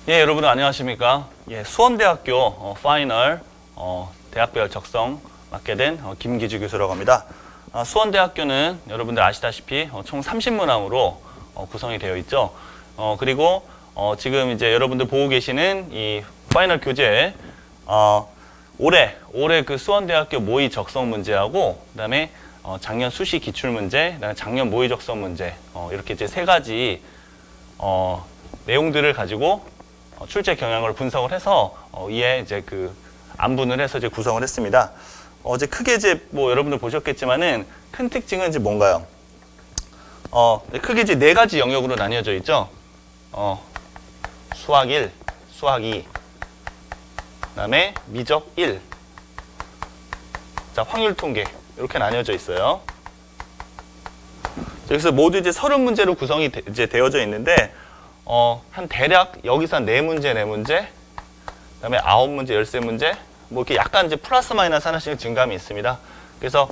예, 여러분 안녕하십니까? 예, 수원대학교 파이널 대학별 적성 맡게 된 김기주 교수라고 합니다. 수원대학교는 여러분들 아시다시피 총 30문항으로 구성이 되어 있죠. 그리고 지금 이제 여러분들 보고 계시는 이 파이널 교재 올해 그 수원대학교 모의 적성 문제하고 그다음에 작년 수시 기출 문제, 그다음에 작년 모의 적성 문제 이렇게 이제 세 가지 내용들을 가지고 출제 경향을 분석을 해서 이에 이제 그 안분을 해서 이제 구성을 했습니다. 어제 크게 이제 뭐 여러분들 보셨겠지만은 큰 특징은 이제 뭔가요? 크게 이제 네 가지 영역으로 나뉘어져 있죠. 수학 1, 수학 2, 그다음에 미적 1, 자 확률 통계 이렇게 나뉘어져 있어요. 여기서 모두 이제 30문제로 구성이 이제 되어져 있는데. 한 대략 여기서 한 4문제, 4문제, 그 다음에 9문제, 13문제, 뭐 이렇게 약간 이제 플러스 마이너스 하나씩 증감이 있습니다. 그래서,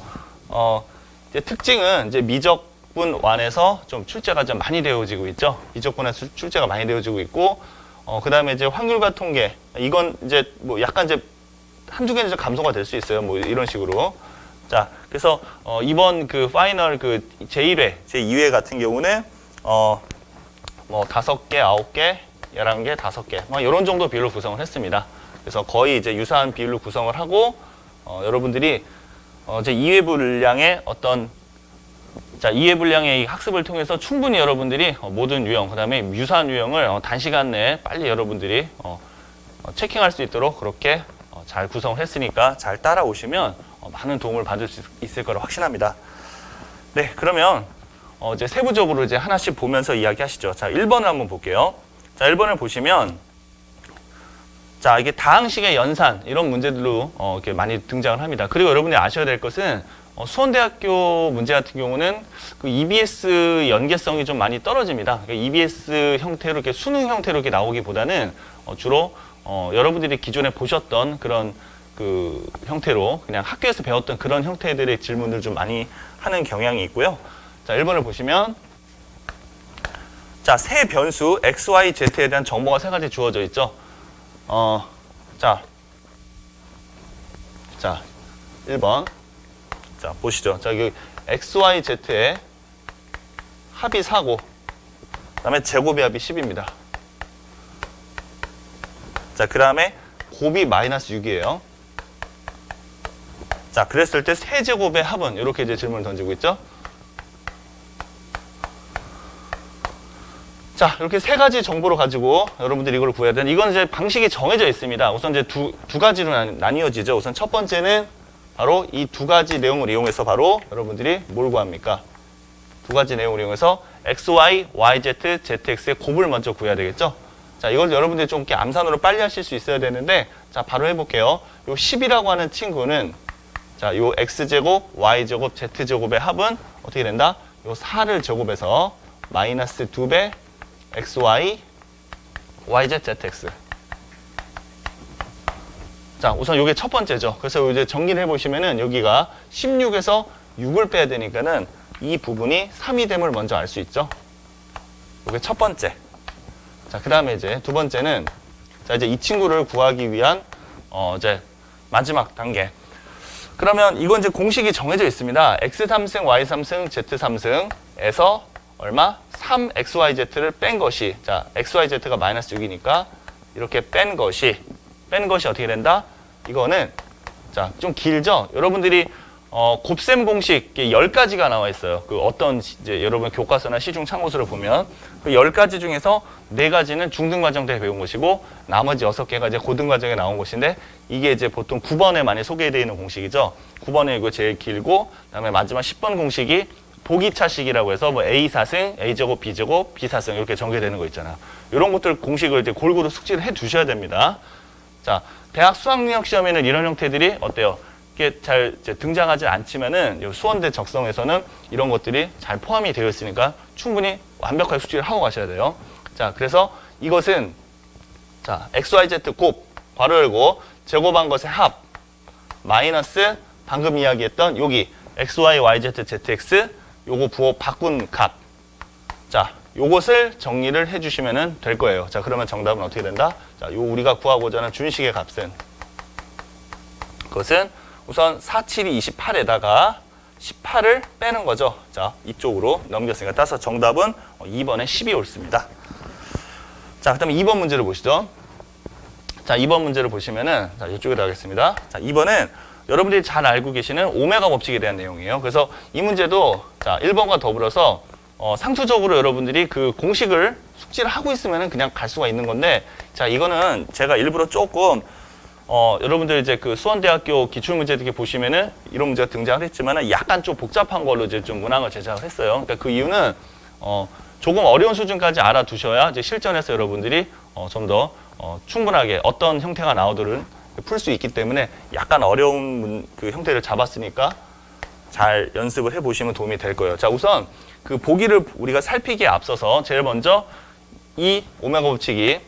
이제 특징은 이제 미적분 완에서 좀 출제가 좀 많이 되어지고 있죠. 미적분에서 출제가 많이 되어지고 있고, 그 다음에 이제 확률과 통계, 이건 이제 뭐 약간 이제 한두 개는 감소가 될 수 있어요. 뭐 이런 식으로. 자, 그래서, 이번 그 파이널 그 제1회, 제2회 같은 경우는, 뭐 5개, 9개, 11개, 5개 뭐 이런 정도 비율로 구성을 했습니다. 그래서 거의 이제 유사한 비율로 구성을 하고 여러분들이 이제 2회 분량의 어떤 2회 분량의 이 학습을 통해서 충분히 여러분들이 모든 유형 그다음에 유사한 유형을 단시간 내에 빨리 여러분들이 체킹할 수 있도록 그렇게 잘 구성을 했으니까 잘 따라오시면 많은 도움을 받을 수 있을 거라 확신합니다. 네, 그러면 이제 세부적으로 이제 하나씩 보면서 이야기하시죠. 자, 1번을 한번 볼게요. 자, 1번을 보시면, 자, 이게 다항식의 연산, 이런 문제들로, 이렇게 많이 등장을 합니다. 그리고 여러분이 아셔야 될 것은, 수원대학교 문제 같은 경우는 그 EBS 연계성이 좀 많이 떨어집니다. 그러니까 EBS 형태로, 이렇게 수능 형태로 이렇게 나오기보다는, 주로, 여러분들이 기존에 보셨던 그런 그 형태로, 그냥 학교에서 배웠던 그런 형태들의 질문을 좀 많이 하는 경향이 있고요. 자, 1번을 보시면 자, 세 변수 x, y, z에 대한 정보가 세 가지 주어져 있죠. 자, 1번. 자, 보시죠. 자, 여기 x, y, z의 합이 4고 그다음에 제곱의 합이 10입니다. 자, 그다음에 곱이 마이너스 6이에요. 자, 그랬을 때 세제곱의 합은 이렇게 이제 질문을 던지고 있죠. 자, 이렇게 세 가지 정보를 가지고 여러분들이 이걸 구해야 되는, 이건 이제 방식이 정해져 있습니다. 우선 이제 두 가지로 나뉘어지죠. 우선 첫 번째는 바로 이 두 가지 내용을 이용해서 바로 여러분들이 뭘 구합니까? 두 가지 내용을 이용해서 XY, YZ, ZX의 곱을 먼저 구해야 되겠죠? 자, 이걸 여러분들이 좀 이렇게 암산으로 빨리 하실 수 있어야 되는데, 자, 바로 해볼게요. 요 10이라고 하는 친구는, 자, 요 X제곱, Y제곱, Z제곱의 합은 어떻게 된다? 요 4를 제곱해서 마이너스 2배 XY, YZ, ZX. 자, 우선 이게 첫 번째죠. 그래서 이제 정리를 해보시면은 여기가 16에서 6을 빼야 되니까는 이 부분이 3이 됨을 먼저 알 수 있죠. 이게 첫 번째. 자, 그 다음에 이제 두 번째는, 자, 이제 이 친구를 구하기 위한, 이제 마지막 단계. 그러면 이건 이제 공식이 정해져 있습니다. X3승, Y3승, Z3승에서 얼마? 3XYZ를 뺀 것이, 자, XYZ가 마이너스 6이니까 이렇게 뺀 것이 어떻게 된다? 이거는, 자, 좀 길죠? 여러분들이, 곱셈 공식 10가지가 나와 있어요. 그 어떤, 이제 여러분 교과서나 시중 참고서를 보면 그 10가지 중에서 4가지는 중등과정 때 배운 것이고 나머지 6개가 이제 고등과정에 나온 것인데 이게 이제 보통 9번에 많이 소개되어 있는 공식이죠. 9번에 이거 제일 길고 그다음에 마지막 10번 공식이 보기차식이라고 해서 뭐 A4승, A제곱, B제곱, B4승 이렇게 전개되는 거 있잖아요. 이런 것들 공식을 이제 골고루 숙지를 해 두셔야 됩니다. 자, 대학 수학능력 시험에는 이런 형태들이 어때요? 이게 잘 이제 등장하지 않지만은 수원대 적성에서는 이런 것들이 잘 포함이 되어 있으니까 충분히 완벽하게 숙지를 하고 가셔야 돼요. 자, 그래서 이것은 자, XYZ 곱 괄호 열고 제곱한 것의 합 마이너스 방금 이야기했던 여기 XY, YZ, ZX 요거 부호 바꾼 값. 자, 요것을 정리를 해주시면 될 거예요. 자, 그러면 정답은 어떻게 된다? 자, 요 우리가 구하고자 하는 준식의 값은 그것은 우선 4, 7이 28에다가 18을 빼는 거죠. 자, 이쪽으로 넘겼으니까 따라서 정답은 2번에 10이 옳습니다. 자, 그 다음에 2번 문제를 보시죠. 자, 2번 문제를 보시면은, 자, 이쪽에 나가겠습니다. 자, 2번은 여러분들이 잘 알고 계시는 오메가 법칙에 대한 내용이에요. 그래서 이 문제도, 자, 1번과 더불어서, 상투적으로 여러분들이 그 공식을 숙지를 하고 있으면은 그냥 갈 수가 있는 건데, 자, 이거는 제가 일부러 조금, 여러분들 이제 그 수원대학교 기출문제 이렇게 보시면은 이런 문제가 등장을 했지만은 약간 좀 복잡한 걸로 이제 좀 문항을 제작을 했어요. 그러니까 그 이유는, 조금 어려운 수준까지 알아두셔야 이제 실전에서 여러분들이 좀 더 충분하게 어떤 형태가 나오도록 풀 수 있기 때문에 약간 어려운 그 형태를 잡았으니까 잘 연습을 해보시면 도움이 될 거예요. 자, 우선 그 보기를 우리가 살피기에 앞서서 제일 먼저 이 오메가 법칙이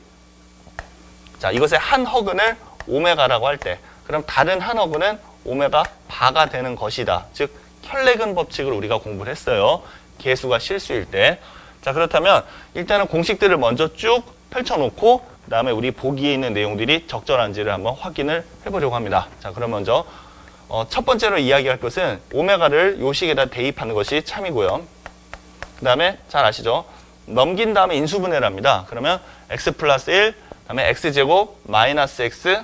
자, 이것의 한 허근을 오메가라고 할 때 그럼 다른 한 허근은 오메가 바가 되는 것이다. 즉 혈레근 법칙을 우리가 공부를 했어요. 개수가 실수일 때. 자, 그렇다면 일단은 공식들을 먼저 쭉 펼쳐놓고 그 다음에 우리 보기에 있는 내용들이 적절한지를 한번 확인을 해보려고 합니다. 자, 그럼 먼저 첫 번째로 이야기할 것은 오메가를 요 식에다 대입하는 것이 참이고요. 그 다음에 잘 아시죠? 넘긴 다음에 인수분해를 합니다. 그러면 x 플러스 1, 그 다음에 x제곱 마이너스 x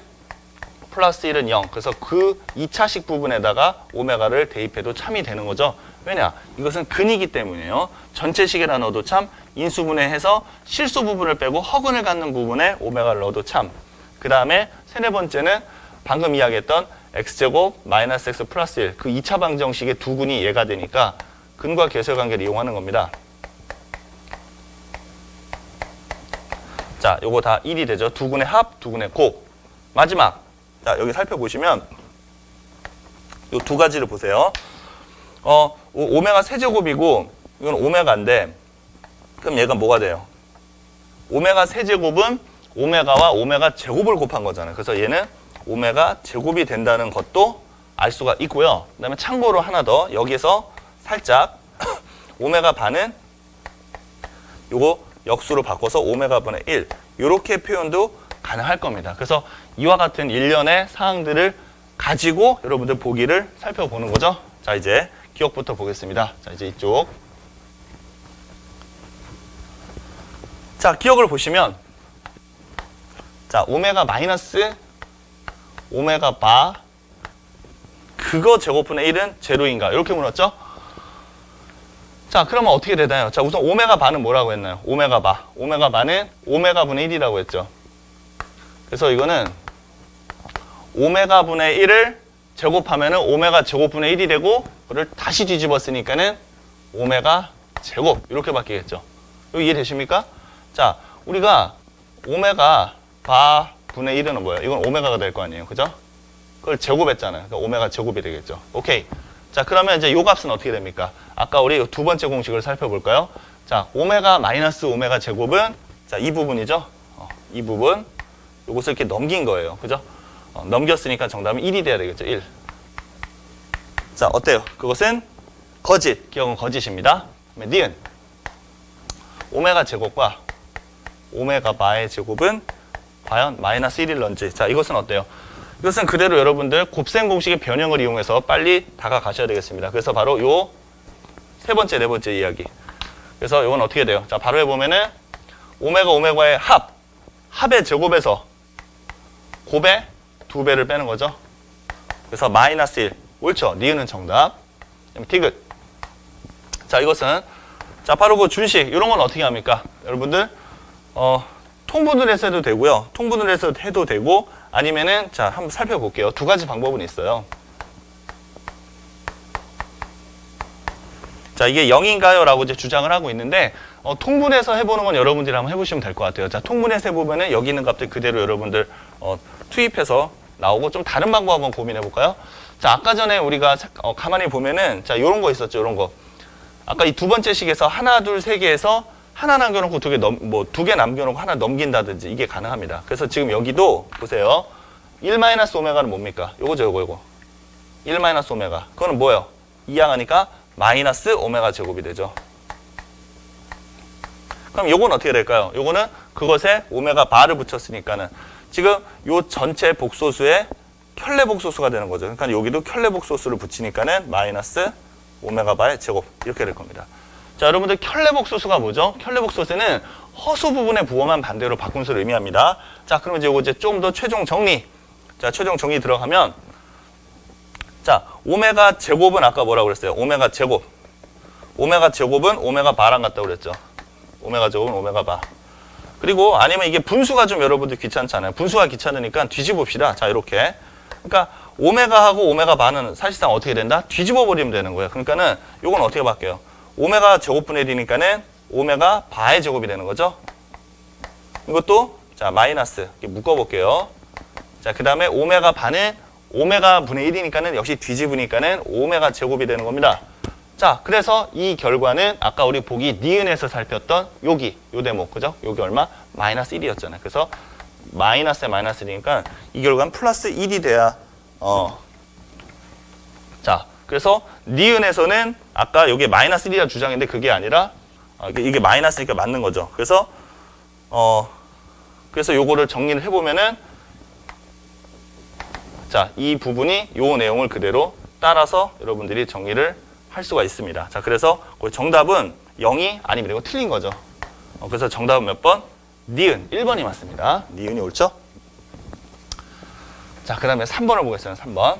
플러스 1은 0. 그래서 그 2차식 부분에다가 오메가를 대입해도 참이 되는 거죠. 왜냐? 이것은 근이기 때문이에요. 전체식에다 넣어도 참, 인수분해해서 실수 부분을 빼고 허근을 갖는 부분에 오메가를 넣어도 참. 그 다음에 세네 번째는 방금 이야기했던 x제곱 마이너스 x 플러스 1. 그 2차 방정식의 두 근이 얘가 되니까 근과 계수의 관계를 이용하는 겁니다. 자, 요거 다 1이 되죠. 두 근의 합, 두 근의 곱. 마지막. 자, 여기 살펴보시면 요 두 가지를 보세요. 오메가 세제곱이고 이건 오메가인데 그럼 얘가 뭐가 돼요? 오메가 세제곱은 오메가와 오메가 제곱을 곱한 거잖아요. 그래서 얘는 오메가 제곱이 된다는 것도 알 수가 있고요. 그 다음에 참고로 하나 더 여기서 살짝 오메가 반은 요거 역수로 바꿔서 오메가 분의 1 이렇게 표현도 가능할 겁니다. 그래서 이와 같은 일련의 사항들을 가지고 여러분들 보기를 살펴보는 거죠. 자, 이제 기억부터 보겠습니다. 자, 이제 이쪽. 자, 기억을 보시면 자, 오메가 마이너스 오메가 바 그거 제곱분의 1은 제로인가? 이렇게 물었죠? 자, 그러면 어떻게 되나요? 자, 우선 오메가 바는 뭐라고 했나요? 오메가 바. 오메가 바는 오메가 분의 1이라고 했죠. 그래서 이거는 오메가 분의 1을 제곱하면은 오메가 제곱분의 1이 되고 그걸 다시 뒤집어 쓰니까는 오메가 제곱 이렇게 바뀌겠죠. 이거 이해되십니까? 자, 우리가 오메가 바 분의 1은 뭐예요? 이건 오메가가 될 거 아니에요. 그죠? 그걸 제곱했잖아요. 그러니까 오메가 제곱이 되겠죠. 오케이. 자, 그러면 이제 요 값은 어떻게 됩니까? 아까 우리 두 번째 공식을 살펴볼까요? 자, 오메가 마이너스 오메가 제곱은 자, 이 부분이죠. 이 부분 요것을 이렇게 넘긴 거예요. 그죠? 넘겼으니까 정답은 1이 돼야 되겠죠. 1. 자, 어때요? 그것은 거짓. 기억은 거짓입니다. 니은. 오메가 제곱과 오메가 바의 제곱은 과연 마이너스 1일런지. 자, 이것은 어때요? 이것은 그대로 여러분들 곱셈 공식의 변형을 이용해서 빨리 다가가셔야 되겠습니다. 그래서 바로 요 세 번째, 네 번째 이야기. 그래서 이건 어떻게 돼요? 자, 바로 해보면은 오메가 오메가의 합의 제곱에서 곱의 2배를 빼는 거죠. 그래서 마이너스 1. 옳죠? 니은은 정답. 티귿. 자, 이것은 자, 바로 그 준식. 이런 건 어떻게 합니까? 여러분들 통분을 해도 되고요. 통분을 해도 되고 아니면은 자, 한번 살펴볼게요. 두 가지 방법은 있어요. 자, 이게 0인가요? 라고 이제 주장을 하고 있는데 통분해서 해보는 건 여러분들이 한번 해보시면 될 것 같아요. 자, 통분해서 해보면은 여기 있는 값들 그대로 여러분들 투입해서 나오고 좀 다른 방법 한번 고민해 볼까요? 자, 아까 전에 우리가 가만히 보면은 자, 요런 거 있었죠. 요런 거. 아까 이 두 번째 식에서 하나, 둘, 세 개에서 하나 남겨놓고 두 개 남겨놓고 하나 넘긴다든지 이게 가능합니다. 그래서 지금 여기도 보세요. 1 마이너스 오메가는 뭡니까? 요거죠, 요거. 1 마이너스 오메가. 그거는 뭐예요? 이항하니까 마이너스 오메가 제곱이 되죠. 그럼 요건 어떻게 될까요? 요거는 그것에 오메가 바를 붙였으니까는 지금 요 전체 복소수의 켤레 복소수가 되는 거죠. 그러니까 여기도 켤레 복소수를 붙이니까는 마이너스 오메가 바의 제곱 이렇게 될 겁니다. 자, 여러분들 켤레 복소수가 뭐죠? 켤레 복소수는 허수 부분의 부호만 반대로 바꾼 수를 의미합니다. 자, 그러면 이제 요거 이제 좀 더 최종 정리. 자, 최종 정리 들어가면 자, 오메가 제곱은 아까 뭐라고 그랬어요? 오메가 제곱. 오메가 제곱은 오메가 바랑 같다고 그랬죠. 오메가 제곱은 오메가 바. 그리고 아니면 이게 분수가 좀 여러분들 귀찮잖아요. 분수가 귀찮으니까 뒤집읍시다. 자, 이렇게. 그러니까 오메가하고 오메가 바는 사실상 어떻게 된다? 뒤집어 버리면 되는 거예요. 그러니까는 요건 어떻게 바뀌어요? 오메가 제곱분의 1이니까는 오메가 바의 제곱이 되는 거죠. 이것도 자, 마이너스 이렇게 묶어 볼게요. 자, 그다음에 오메가 바는 오메가 분의 1이니까는 역시 뒤집으니까는 오메가 제곱이 되는 겁니다. 자, 그래서 이 결과는 아까 우리 보기 니은에서 살폈던 여기 요 대목 그죠? 여기 얼마? 마이너스 1이었잖아요. 그래서 마이너스에 마이너스 1이니까 이 결과는 플러스 1이 돼야 자, 그래서 니은에서는 아까 여기 마이너스 1이라 주장했는데 그게 아니라 이게 마이너스니까 맞는 거죠. 그래서 그래서 요거를 정리를 해보면은 자, 이 부분이 요 내용을 그대로 따라서 여러분들이 정리를 할 수가 있습니다. 자, 그래서 정답은 0이 아니면 이거 틀린 거죠. 그래서 정답은 몇 번? 니은 1번이 맞습니다. 니은이 옳죠? 자, 그 다음에 3번을 보겠습니다. 3번.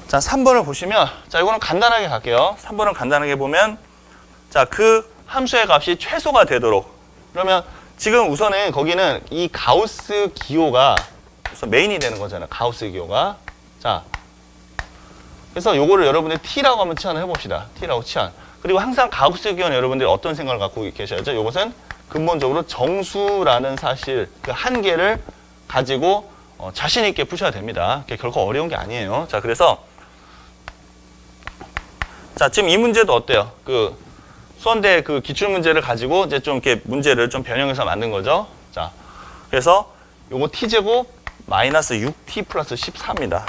자, 3번을 보시면 자, 이거는 간단하게 갈게요. 3번을 간단하게 보면 자, 그 함수의 값이 최소가 되도록 그러면 지금 우선은 거기는 이 가우스 기호가 우선 메인이 되는 거잖아요. 가우스 기호가. 자, 그래서 요거를 여러분들 T라고 한번 치환을 해봅시다. T라고 치환. 그리고 항상 가우스 기호는 여러분들이 어떤 생각을 갖고 계셔야죠? 이것은 근본적으로 정수라는 사실, 그 한계를 가지고 자신 있게 푸셔야 됩니다. 그게 결코 어려운 게 아니에요. 자, 그래서 자, 지금 이 문제도 어때요? 그 수원대 그 기출 문제를 가지고 이제 좀 이렇게 문제를 좀 변형해서 만든 거죠. 자, 그래서 요거 t제곱 마이너스 6t 플러스 14입니다.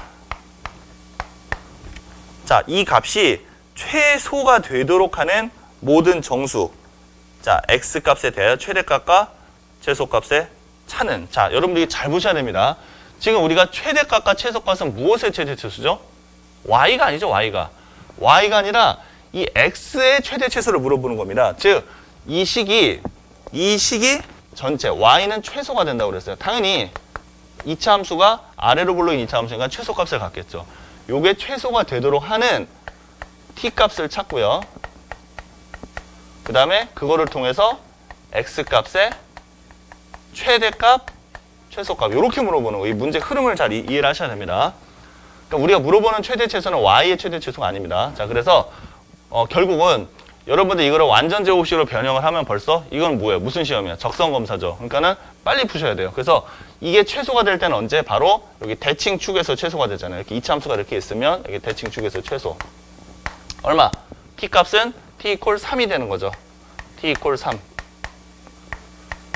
자, 이 값이 최소가 되도록 하는 모든 정수. 자, x 값에 대하여 최대값과 최소값의 차는. 자, 여러분들이 잘 보셔야 됩니다. 지금 우리가 최대값과 최소값은 무엇의 최대치수죠? y가 아니죠, y가. y가 아니라 이 x의 최대 최소를 물어보는 겁니다. 즉, 이 식이 전체 y는 최소가 된다고 그랬어요. 당연히 2차 함수가 아래로 불러인 2차 함수니까 최소값을 갖겠죠. 요게 최소가 되도록 하는 t값을 찾고요. 그 다음에 그거를 통해서 x값의 최대값, 최소값 이렇게 물어보는 거예요. 이 문제 흐름을 잘 이해를 하셔야 됩니다. 그러니까 우리가 물어보는 최대 최소는 y의 최대 최소가 아닙니다. 자, 그래서 결국은 여러분들 이거를 완전 제곱식으로 변형을 하면 벌써 이건 뭐예요? 무슨 시험이야? 적성검사죠. 그러니까는 빨리 푸셔야 돼요. 그래서 이게 최소가 될 때는 언제? 바로 여기 대칭축에서 최소가 되잖아요. 이렇게 이차 함수가 이렇게 있으면 여기 대칭축에서 최소. 얼마? t값은 t 이퀄 3이 되는 거죠. t 이퀄 3.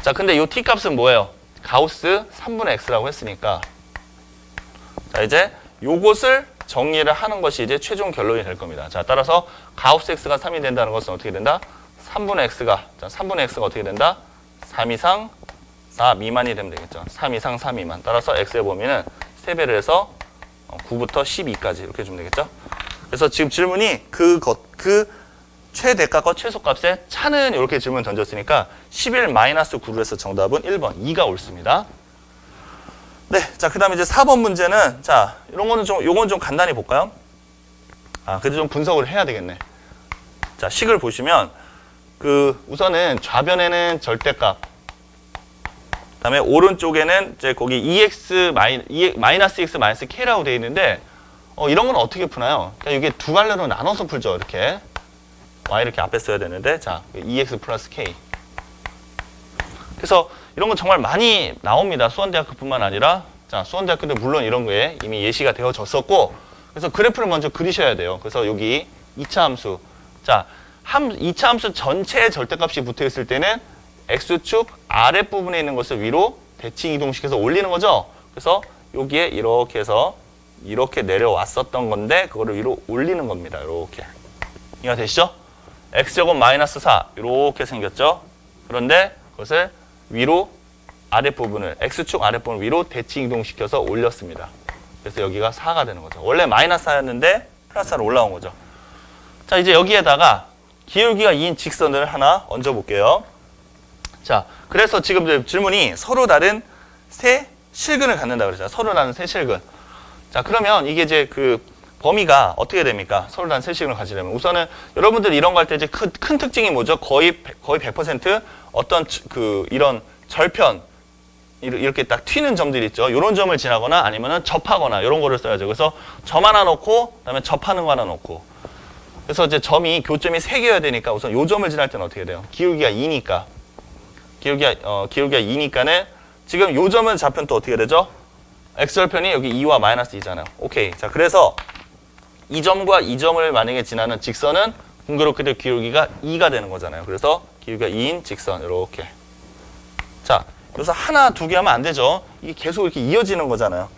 자, 근데 이 t값은 뭐예요? 가우스 3분의 x라고 했으니까. 자, 이제 요것을 정리를 하는 것이 이제 최종 결론이 될 겁니다. 자, 따라서 가우스 x가 3이 된다는 것은 어떻게 된다? 3분의 x가, 자, 3분의 x가 어떻게 된다? 3 이상 4 미만이 되면 되겠죠. 3 이상 4 미만. 따라서 x의 범위는 3배를 해서 9부터 12까지 이렇게 주면 되겠죠. 그래서 지금 질문이 그 최대값과 최소값의 차는 이렇게 질문 던졌으니까 11-9로 해서 정답은 1번, 2가 옳습니다. 네, 자, 그 다음에 이제 4번 문제는, 자, 요건 좀 간단히 볼까요? 그래도 좀 분석을 해야 되겠네. 자, 식을 보시면, 우선은 좌변에는 절대값, 그 다음에 오른쪽에는 이제 거기 마이너스 x 마이너스 k라고 되어 있는데, 이런 건 어떻게 푸나요? 그러니까 이게 두 갈래로 나눠서 풀죠, 이렇게. y 이렇게 앞에 써야 되는데, 자, 2x 플러스 k. 그래서 이런 건 정말 많이 나옵니다. 수원대학교뿐만 아니라. 자, 수원대학교도 물론 이런 거에 이미 예시가 되어졌었고, 그래서 그래프를 먼저 그리셔야 돼요. 그래서 여기 2차 함수. 자, 2차 함수 전체의 절대값이 붙어 있을 때는 x축 아랫부분에 있는 것을 위로 대칭 이동시켜서 올리는 거죠. 그래서 여기에 이렇게 해서 이렇게 내려왔었던 건데, 그거를 위로 올리는 겁니다. 이렇게. 이해가 되시죠? x제곱 마이너스 4 이렇게 생겼죠. 그런데 그것을 위로 아랫부분을 x축 아랫부분을 위로 대칭 이동시켜서 올렸습니다. 그래서 여기가 4가 되는 거죠. 원래 마이너스 4였는데 플러스 4로 올라온 거죠. 자, 이제 여기에다가 기울기가 2인 직선을 하나 얹어 볼게요. 자, 그래서 지금 질문이 서로 다른 세 실근을 갖는다 그러잖아요. 서로 다른 세 실근. 자, 그러면 이게 이제 그 범위가 어떻게 됩니까? 서로 다른 세 실근을 가지려면 우선은 여러분들 이런 거 할 때 이제 큰 특징이 뭐죠? 거의 100% 어떤 그 이런 절편 이렇게 딱 튀는 점들이 있죠. 이런 점을 지나거나 아니면은 접하거나 이런 거를 써야죠. 그래서 점 하나 놓고 그다음에 접하는 거 하나 놓고. 그래서 이제 교점이 3개여야 되니까 우선 요 점을 지날 때는 어떻게 돼요? 기울기가 2니까. 기울기가 2니까는 지금 요 점을 잡으면 또 어떻게 되죠? x절편이 여기 2와 마이너스 2잖아요. 오케이. 자, 그래서 이 점과 이 점을 만약에 지나는 직선은 궁극으로 될 기울기가 2가 되는 거잖아요. 그래서 기울기가 2인 직선 이렇게. 자, 여기서 하나, 두 개 하면 안 되죠. 이게 계속 이렇게 이어지는 거잖아요.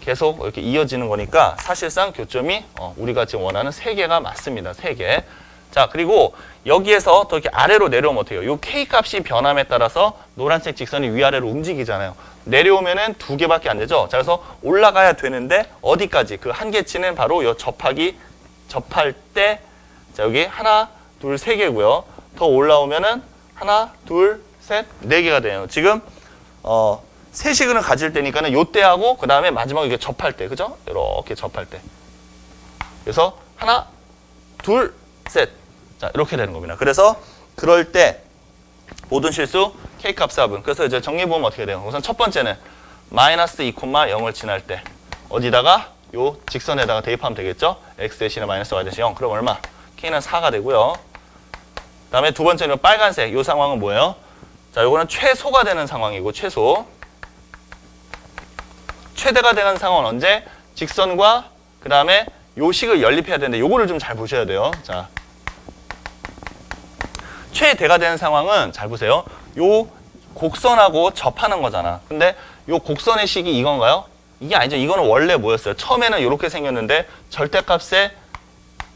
계속 이렇게 이어지는 거니까 사실상 교점이 우리가 지금 원하는 3개가 맞습니다. 3개. 자, 그리고 여기에서 또 이렇게 아래로 내려오면 어떻게 해요? 이 K 값이 변함에 따라서 노란색 직선이 위아래로 움직이잖아요. 내려오면은 2개밖에 안 되죠. 자, 그래서 올라가야 되는데 어디까지? 그 한계치는 바로 이 접할 때, 자, 여기 하나, 둘, 3개고요. 더 올라오면은 하나, 둘, 셋, 4개가 돼요. 지금 세 시근을 가질 때니까는 요때하고 그 다음에 마지막에 이게 접할 때, 그죠? 이렇게 접할 때. 그래서 하나, 둘, 셋. 자, 이렇게 되는 겁니다. 그래서 그럴 때 모든 실수 K 값 합은. 그래서 이제 정리해보면 어떻게 돼요? 우선 첫 번째는 마이너스 2,0을 지날 때 어디다가 요 직선에다가 대입하면 되겠죠? x 대신에 마이너스 y 대신 0. 그럼 얼마? K는 4가 되고요. 그 다음에 두 번째는 빨간색. 요 상황은 뭐예요? 자, 요거는 최소가 되는 상황이고 최소. 최대가 되는 상황은 언제? 직선과 그 다음에 요 식을 연립해야 되는데 요거를 좀 잘 보셔야 돼요. 자, 최대가 되는 상황은 잘 보세요. 요 곡선하고 접하는 거잖아. 근데 요 곡선의 식이 이건가요? 이게 아니죠. 이거는 원래 뭐였어요? 처음에는 이렇게 생겼는데 절대값의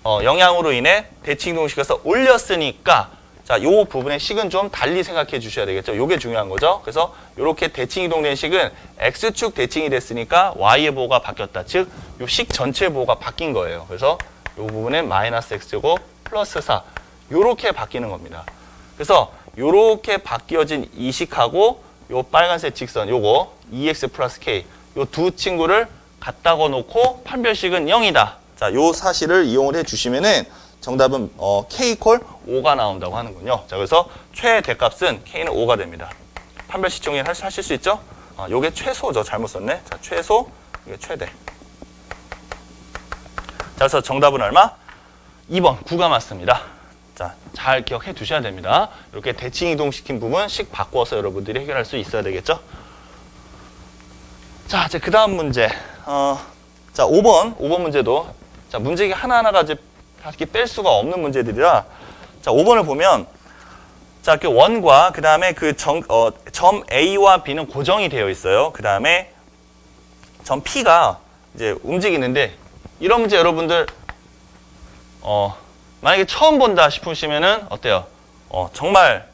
영향으로 인해 대칭 이동시켜서 올렸으니까 자, 요 부분의 식은 좀 달리 생각해 주셔야 되겠죠. 요게 중요한 거죠. 그래서 요렇게 대칭 이동된 식은 x축 대칭이 됐으니까 y의 보호가 바뀌었다. 즉, 요 식 전체 보호가 바뀐 거예요. 그래서 요 부분은 마이너스 x제곱 플러스 4 요렇게 바뀌는 겁니다. 그래서 요렇게 바뀌어진 이 식하고 요 빨간색 직선 요거 2x 플러스 k 요 두 친구를 갖다가 놓고 판별식은 0이다. 자, 요 사실을 이용을 해 주시면은 정답은 k 콜 5가 나온다고 하는군요. 자, 그래서 최대값은 k는 5가 됩니다. 판별식 정리 하실 수 있죠? 요게 최소죠. 잘못 썼네. 자, 최소, 이게 최대. 자, 그래서 정답은 얼마? 2번 9가 맞습니다. 자, 잘 기억해 두셔야 됩니다. 이렇게 대칭 이동시킨 부분 식 바꿔서 여러분들이 해결할 수 있어야 되겠죠? 자, 이제 그 다음 문제. 자, 5번 문제도 자, 문제가 하나하나가 이제 이렇게 뺄 수가 없는 문제들이라 자, 5번을 보면 자, 그 원과 그 다음에 그 점 A와 B는 고정이 되어 있어요. 그 다음에 점 P가 이제 움직이는데 이런 문제 여러분들 만약에 처음 본다 싶으시면은 어때요? 정말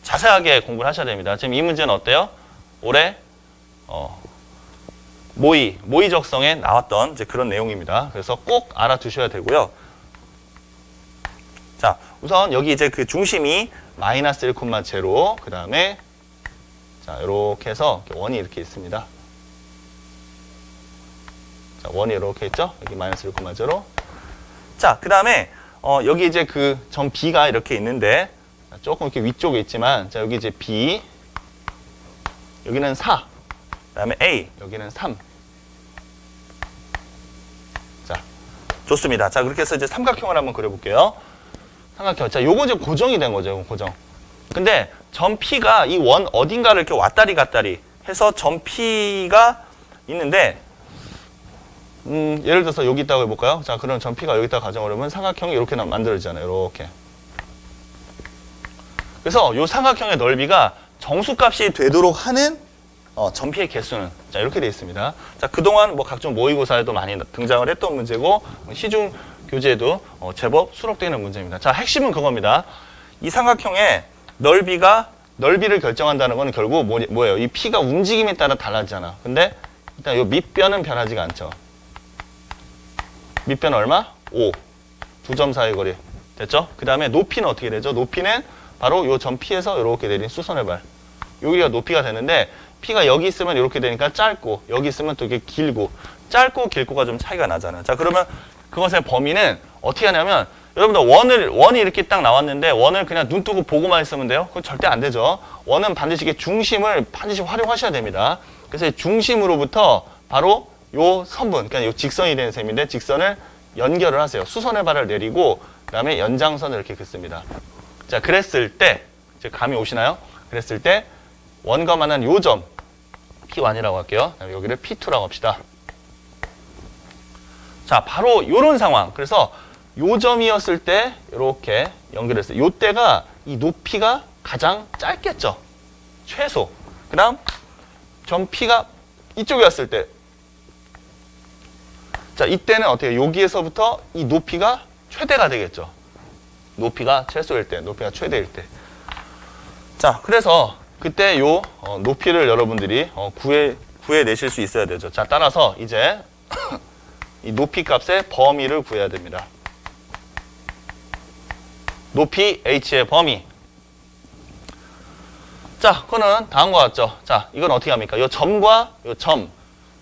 자세하게 공부를 하셔야 됩니다. 지금 이 문제는 어때요? 올해 모의 적성에 나왔던 이제 그런 내용입니다. 그래서 꼭 알아두셔야 되고요. 자, 우선 여기 이제 그 중심이 마이너스 1,0, 그 다음에 자, 이렇게 해서 원이 이렇게 있습니다. 자, 원이 이렇게 있죠? 여기 마이너스 1,0. 자, 그 다음에 여기 이제 그 점 B가 이렇게 있는데 조금 이렇게 위쪽에 있지만 자, 여기 이제 B 여기는 4 그 다음에 A 여기는 3 자, 좋습니다. 자, 그렇게 해서 이제 삼각형을 한번 그려볼게요. 삼각형. 자, 요거 이제 고정이 된 거죠. 요거 고정. 근데 점 P가 이 원 어딘가를 이렇게 왔다리 갔다리 해서 점 P가 있는데 예를 들어서 여기 있다고 해볼까요? 자, 그럼 점 P가 여기 있다 가정을 하면 삼각형이 이렇게 만들어지잖아요. 이렇게. 그래서 이 삼각형의 넓이가 정수값이 되도록 하는 점 P의 개수는 자, 이렇게 돼 있습니다. 자, 그동안 뭐 각종 모의고사에도 많이 등장을 했던 문제고 시중 교재에도 제법 수록되는 문제입니다. 자, 핵심은 그겁니다. 이 삼각형의 넓이를 결정한다는 건 결국 뭐예요? 이 P가 움직임에 따라 달라지잖아. 근데 일단 이 밑변은 변하지가 않죠. 밑변 얼마? 5. 두 점 사이 거리. 됐죠? 그 다음에 높이는 어떻게 되죠? 높이는 바로 요 점 P에서 이렇게 내린 수선의 발. 여기가 높이가 되는데 P가 여기 있으면 이렇게 되니까 짧고 여기 있으면 또 이렇게 길고 짧고 길고가 좀 차이가 나잖아요. 자, 그러면 그것의 범위는 어떻게 하냐면 여러분들 원이 이렇게 딱 나왔는데 원을 그냥 눈 뜨고 보고만 있으면 돼요? 그건 절대 안 되죠. 원은 반드시 이게 중심을 반드시 활용하셔야 됩니다. 그래서 이 중심으로부터 바로 요 선분, 그러니까 요 직선이 되는 셈인데 직선을 연결을 하세요. 수선의 발을 내리고 그다음에 연장선을 이렇게 긋습니다. 자, 그랬을 때 이제 감이 오시나요? 그랬을 때 원과 만난 요 점 P1이라고 할게요. 여기를 P2라고 합시다. 자, 바로 요런 상황. 그래서 요 점이었을 때 이렇게 연결했어요. 요 때가 이 높이가 가장 짧겠죠. 최소. 그 다음 점 P가 이쪽에 왔을 때 자, 이때는 어떻게 해요? 여기에서부터 이 높이가 최대가 되겠죠. 높이가 최소일 때, 높이가 최대일 때. 자, 그래서 그때 요 높이를 여러분들이 구해내실 수 있어야 되죠. 자, 따라서 이제 이 높이 값의 범위를 구해야 됩니다. 높이 H의 범위. 자, 그거는 다음과 같죠. 자, 이건 어떻게 합니까? 요 점과 요 점,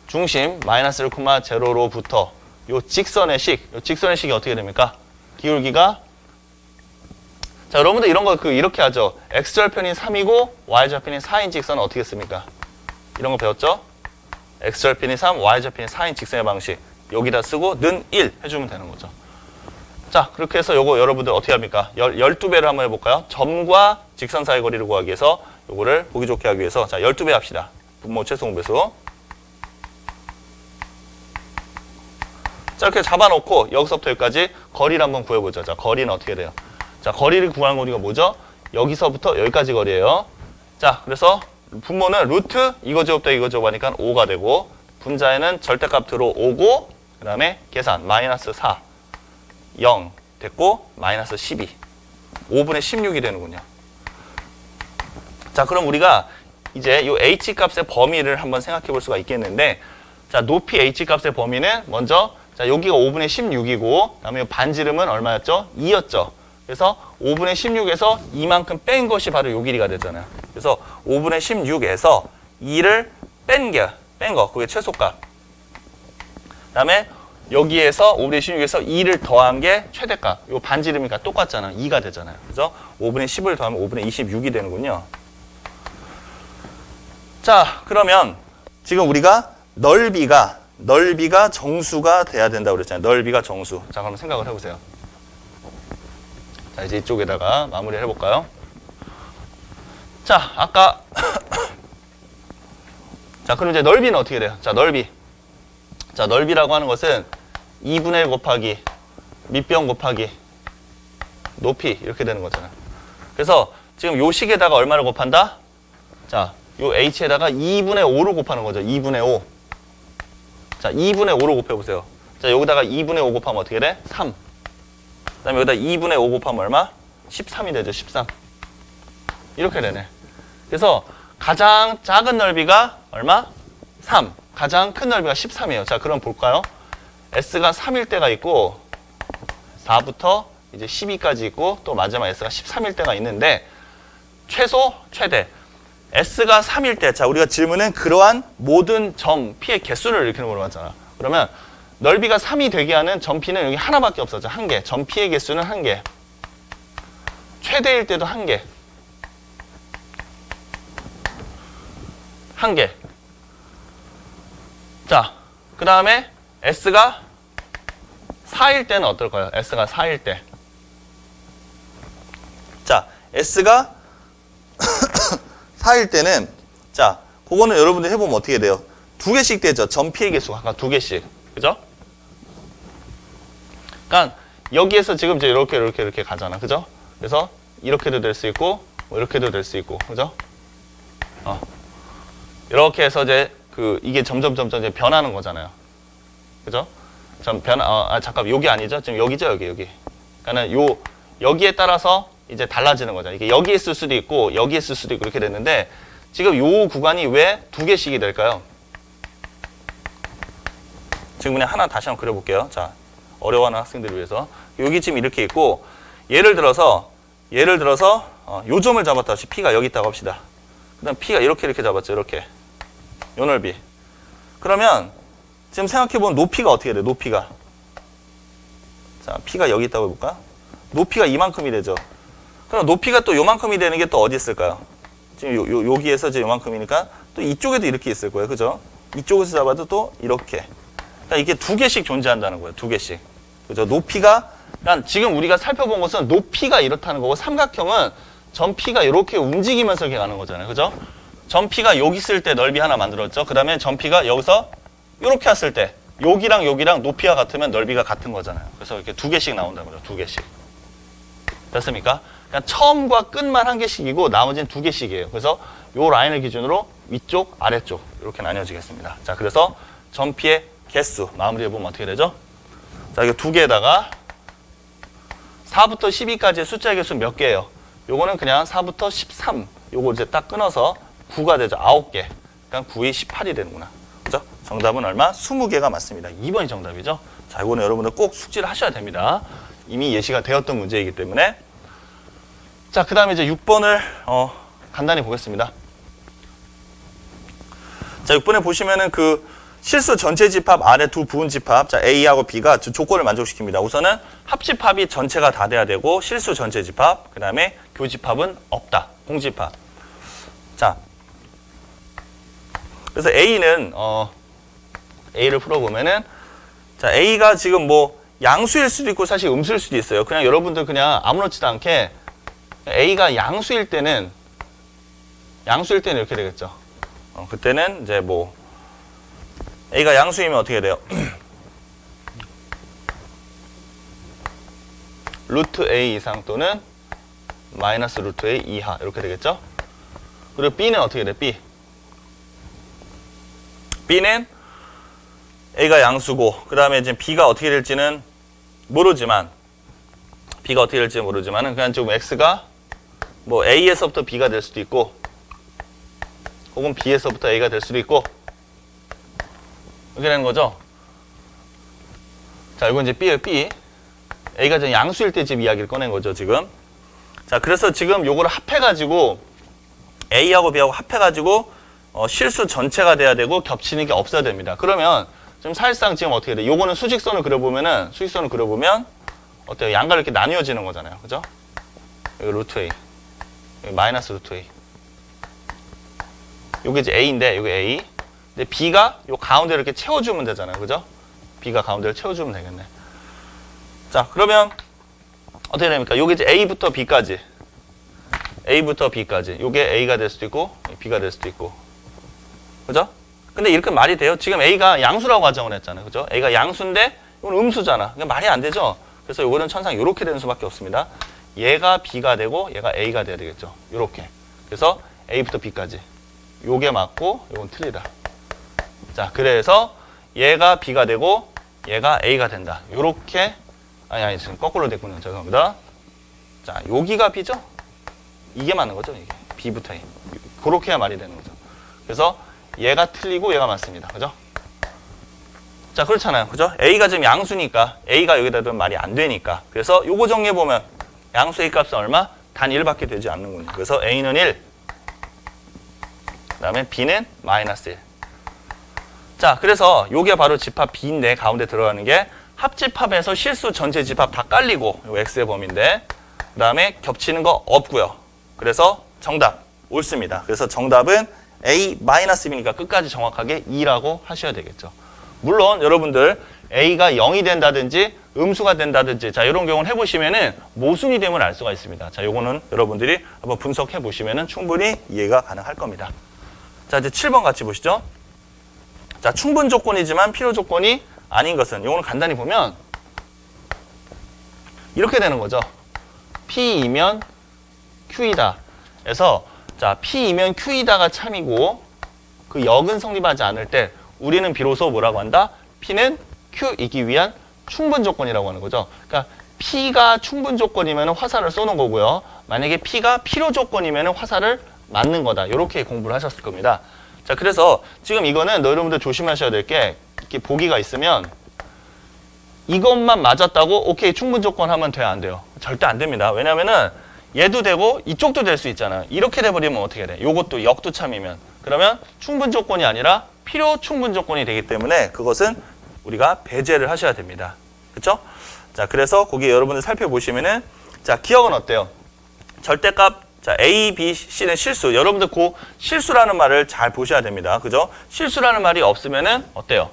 중심 마이너스 1,0로부터 요 직선의 식이 어떻게 됩니까? 기울기가 자, 여러분들 이런 거 이렇게 하죠. x절편이 3이고 y절편이 4인 직선은 어떻게 씁니까? 이런 거 배웠죠? x절편이 3, y절편이 4인 직선의 방식. 여기다 쓰고 는 1 해주면 되는 거죠. 자, 그렇게 해서 요거 여러분들 어떻게 합니까? 12배를 한번 해볼까요? 점과 직선 사이 거리를 구하기 위해서 요거를 보기 좋게 하기 위해서 자, 12배 합시다. 분모 최소 공배수. 자, 이렇게 잡아놓고 여기서부터 여기까지 거리를 한번 구해보죠. 자, 거리는 어떻게 돼요? 자, 거리를 구하는 거리가 뭐죠? 여기서부터 여기까지 거리예요. 자, 그래서 분모는 루트 이거 제곱다 이거 제곱하니까 5가 되고 분자에는 절대값 들어오고 그 다음에 계산 마이너스 4 0 됐고 마이너스 12 5분의 16이 되는군요. 자, 그럼 우리가 이제 이 H값의 범위를 한번 생각해 볼 수가 있겠는데 자, 높이 H값의 범위는 먼저 자, 여기가 5분의 16이고 그 다음에 반지름은 얼마였죠? 2였죠. 그래서 5분의 16에서 이만큼 뺀 것이 바로 요 길이가 되잖아요. 그래서 5분의 16에서 2를 뺀 거, 그게 최소값. 그 다음에 여기에서 5분의 16에서 2를 더한 게 최대값. 요 반지름이니까 똑같잖아요. 2가 되잖아요. 그래서 5분의 10을 더하면 5분의 26이 되는군요. 자, 그러면 지금 우리가 넓이가 정수가 돼야 된다고 그랬잖아요. 넓이가 정수. 자, 그럼 생각을 해보세요. 자, 이제 이쪽에다가 마무리를 해볼까요? 자, 아까 자, 그럼 이제 넓이는 어떻게 돼요? 자, 넓이. 자, 넓이라고 하는 것은 2분의 1 곱하기 밑변 곱하기 높이 이렇게 되는 거잖아요. 그래서 지금 요 식에다가 얼마를 곱한다? 자, 요 h에다가 2분의 5를 곱하는 거죠. 2분의 5. 자, 2분의 5를 곱해보세요. 자, 여기다가 2분의 5 곱하면 어떻게 돼? 3. 그 다음에 여기다 2분의 5 곱하면 얼마? 13이 되죠. 13. 이렇게 되네. 그래서 가장 작은 넓이가 얼마? 3. 가장 큰 넓이가 13이에요. 자, 그럼 볼까요? S가 3일 때가 있고 4부터 이제 12까지 있고 또 마지막 S가 13일 때가 있는데 최소, 최대. S가 3일 때, 자, 우리가 질문은 그러한 모든 점 P의 개수를 이렇게 물어봤잖아. 그러면 넓이가 3이 되게 하는 점 P는 여기 하나밖에 없었죠. 한 개. 점 P의 개수는 한 개. 최대일 때도 한 개. 한 개. 자, 그 다음에 S가 4일 때는 어떨까요? S가 4일 때. 자, S가 4일 때는 자, 그거는 여러분들 해보면 어떻게 돼요? 두 개씩 되죠. 점 P의 개수가 각각 두 개씩. 그죠? 그러니까 여기에서 지금 이제 이렇게 가잖아. 그죠? 그래서 이렇게도 될 수 있고 뭐 이렇게도 될 수 있고. 그죠? 이렇게 해서 이제 이게 점점 이제 변하는 거잖아요. 그죠? 잠깐, 여기 아니죠? 지금 여기죠, 여기. 그러니까 여기에 따라서 이제 달라지는 거죠. 이게 여기에 쓸 수도 있고, 여기에 쓸 수도 있고, 이렇게 됐는데, 지금 요 구간이 왜 두 개씩이 될까요? 지금 그냥 하나 다시 한번 그려볼게요. 자, 어려워하는 학생들을 위해서. 여기 지금 이렇게 있고, 예를 들어서, 요 점을 잡았다. P가 여기 있다고 합시다. 그 다음 P가 이렇게 잡았죠. 이렇게. 요 넓이. 그러면, 지금 생각해보면 높이가 어떻게 돼요? 높이가. 자, P가 여기 있다고 해볼까? 높이가 이만큼이 되죠. 그럼 높이가 또 요만큼이 되는 게 또 어디 있을까요? 지금 여기에서 이제 요만큼이니까 또 이쪽에도 이렇게 있을 거예요. 그죠? 이쪽에서 잡아도 또 이렇게. 그러니까 이게 두 개씩 존재한다는 거예요. 두 개씩. 그죠? 높이가, 그러니까 지금 우리가 살펴본 것은 높이가 이렇다는 거고, 삼각형은 전 P가 이렇게 움직이면서 이렇게 가는 거잖아요. 그죠? 전 P가 여기 있을 때 넓이 하나 만들었죠. 그 다음에 전 P가 여기서 이렇게 왔을 때 여기랑 높이가 같으면 넓이가 같은 거잖아요. 그래서 이렇게 두 개씩 나온다는 거죠. 두 개씩. 됐습니까? 그러니까 처음과 끝만 한 개씩이고 나머지는 두 개씩이에요. 그래서 요 라인을 기준으로 위쪽, 아래쪽 이렇게 나뉘어지겠습니다. 자, 그래서 전 P의 개수 마무리해보면 어떻게 되죠? 자, 이거 두 개에다가 4부터 12까지의 숫자 개수 몇 개예요? 요거는 그냥 4부터 13 요거 이제 딱 끊어서 9가 되죠. 9개. 그러니까 9이 18이 되는구나. 그죠? 정답은 얼마? 20개가 맞습니다. 2번이 정답이죠. 자, 이거는 여러분들 꼭 숙지를 하셔야 됩니다. 이미 예시가 되었던 문제이기 때문에. 자, 그 다음에 이제 6번을 간단히 보겠습니다. 자, 6번에 보시면은 그 실수 전체 집합 아래 두 부분 집합, 자, A하고 B가 조건을 만족시킵니다. 우선은 합집합이 전체가 다 돼야 되고, 실수 전체 집합, 그 다음에 교집합은 없다. 공집합. 자, 그래서 A는, A를 풀어보면은, 자, A가 지금 뭐, 양수일 수도 있고, 사실 음수일 수도 있어요. 그냥 여러분들 그냥 아무렇지도 않게, A가 양수일 때는 이렇게 되겠죠. 그때는 이제 뭐, A가 양수이면 어떻게 돼요? 루트 A 이상 또는 마이너스 루트 A 이하 이렇게 되겠죠? 그리고 B는 어떻게 돼? B는 A가 양수고 그 다음에 지금 B가 어떻게 될지는 모르지만 그냥 좀 X가 뭐 A에서부터 B가 될 수도 있고 혹은 B에서부터 A가 될 수도 있고 이렇게 되는 거죠. 자, 이건 이제 B예요, B. A가 지금 양수일 때 지금 이야기를 꺼낸 거죠, 지금. 자, 그래서 지금 요거를 합해가지고 A하고 B하고 합해가지고 실수 전체가 돼야 되고 겹치는 게 없어야 됩니다. 그러면 지금 사실상 지금 어떻게 돼? 요거는 수직선을 그려보면 어때요? 양가 이렇게 나뉘어지는 거잖아요, 그죠? 여기 루트 A, 여기 마이너스 루트 A. 요게 이제 A인데, 요게 A. 근데 B가 요 가운데를 이렇게 채워주면 되잖아요. 그죠? B가 가운데를 채워주면 되겠네. 자, 그러면 어떻게 됩니까? 요게 이제 A부터 B까지. 요게 A가 될 수도 있고, B가 될 수도 있고. 그죠? 근데 이렇게 말이 돼요? 지금 A가 양수라고 가정을 했잖아요. 그죠? A가 양수인데, 이건 음수잖아. 그러니까 말이 안 되죠? 그래서 요거는 천상 요렇게 되는 수밖에 없습니다. 얘가 B가 되고, 얘가 A가 돼야 되겠죠. 요렇게. 그래서 A부터 B까지. 요게 맞고, 요건 틀리다. 자, 그래서 얘가 B가 되고 얘가 A가 된다. 요렇게 아니 지금 거꾸로 됐군요. 죄송합니다. 자, 여기가 B죠? 이게 맞는 거죠, 이게. B부터 A. 그렇게 해야 말이 되는 거죠. 그래서 얘가 틀리고 얘가 맞습니다. 그죠? 자, 그렇잖아요. 그죠? A가 지금 양수니까 A가 여기다 두면 말이 안 되니까. 그래서 요거 정리해 보면 양수 A 값은 얼마? 단 1밖에 되지 않는군요. 그래서 A는 1. 그다음에 B는 마이너스 1. 자, 그래서 요게 바로 집합 B인데 가운데 들어가는 게 합집합에서 실수 전체 집합 다 깔리고 요 X의 범위인데 그 다음에 겹치는 거 없고요. 그래서 정답 옳습니다. 그래서 정답은 A-B니까 끝까지 정확하게 2라고 하셔야 되겠죠. 물론 여러분들 A가 0이 된다든지 음수가 된다든지 자 이런 경우는 해보시면은 모순이 되면 알 수가 있습니다. 자, 요거는 여러분들이 한번 분석해 보시면은 충분히 이해가 가능할 겁니다. 자, 이제 7번 같이 보시죠. 자, 충분 조건이지만 필요 조건이 아닌 것은 이거는 간단히 보면 이렇게 되는 거죠. P이면 Q이다. 그래서 자, P이면 Q이다가 참이고 그 역은 성립하지 않을 때 우리는 비로소 뭐라고 한다? P는 Q이기 위한 충분 조건이라고 하는 거죠. 그러니까 P가 충분 조건이면 화살을 쏘는 거고요. 만약에 P가 필요 조건이면 화살을 맞는 거다. 이렇게 공부를 하셨을 겁니다. 자, 그래서 지금 이거는 여러분들 조심하셔야 될 게 이렇게 보기가 있으면 이것만 맞았다고 오케이 충분 조건 하면 돼야 안 돼요? 절대 안 됩니다. 왜냐면은 얘도 되고 이쪽도 될 수 있잖아요. 이렇게 돼버리면 어떻게 돼? 요것도 역도 참이면 그러면 충분 조건이 아니라 필요 충분 조건이 되기 때문에 그것은 우리가 배제를 하셔야 됩니다. 그렇죠? 자, 그래서 거기 여러분들 살펴보시면은 자, 기억은 어때요? 절대값 자, A, B, C는 실수. 여러분들 그 실수라는 말을 잘 보셔야 됩니다. 그죠? 실수라는 말이 없으면은 어때요?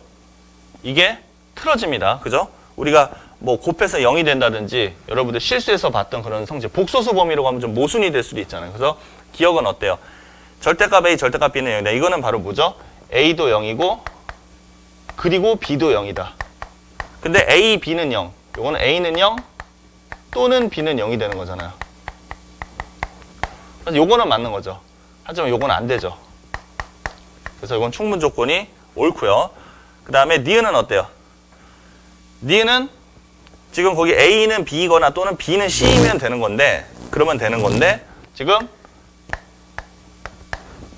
이게 틀어집니다. 그죠? 우리가 뭐 곱해서 0이 된다든지 여러분들 실수해서 봤던 그런 성질 복소수 범위라고 하면 좀 모순이 될 수도 있잖아요. 그래서 기억은 어때요? 절대값 A, 절대값 B는 0이다. 이거는 바로 뭐죠? A도 0이고 그리고 B도 0이다. 근데 A, B는 0. 요거는 A는 0 또는 B는 0이 되는 거잖아요. 그래서 요거는 맞는 거죠. 하지만 요거는 안 되죠. 그래서 이건 충분 조건이 옳고요. 그 다음에 니은은 어때요? 니은은 지금 거기 A는 B이거나 또는 B는 C이면 되는 건데 그러면 되는 건데 지금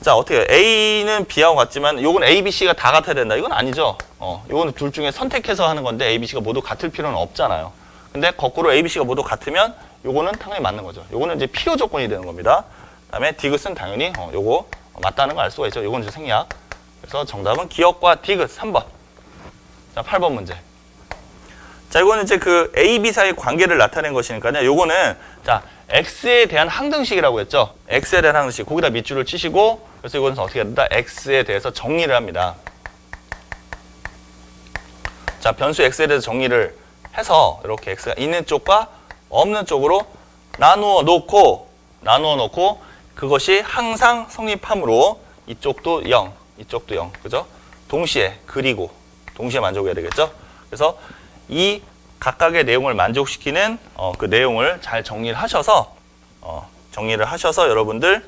자 어떻게 해요? A는 B하고 같지만 요건 A, B, C가 다 같아야 된다. 이건 아니죠. 요거는 둘 중에 선택해서 하는 건데 A, B, C가 모두 같을 필요는 없잖아요. 근데 거꾸로 A, B, C가 모두 같으면 요거는 당연히 맞는 거죠. 요거는 이제 필요 조건이 되는 겁니다. 그 다음에 디귿은 당연히 요거 맞다는 걸 알 수가 있죠. 요건 이제 생략. 그래서 정답은 기역과 디귿 3번. 자, 8번 문제. 자, 이거는 이제 그 A, B 사이의 관계를 나타낸 것이니까요. 요거는 자, X에 대한 항등식이라고 했죠. X에 대한 항등식. 거기다 밑줄을 치시고 그래서 이거는 어떻게 된다? X에 대해서 정리를 합니다. 자, 변수 X에 대해서 정리를 해서 이렇게 X가 있는 쪽과 없는 쪽으로 나누어 놓고 그것이 항상 성립하므로 이쪽도 0, 이쪽도 0. 그죠? 동시에 그리고 동시에 만족해야 되겠죠? 그래서 이 각각의 내용을 만족시키는 그 내용을 잘 정리를 하셔서 여러분들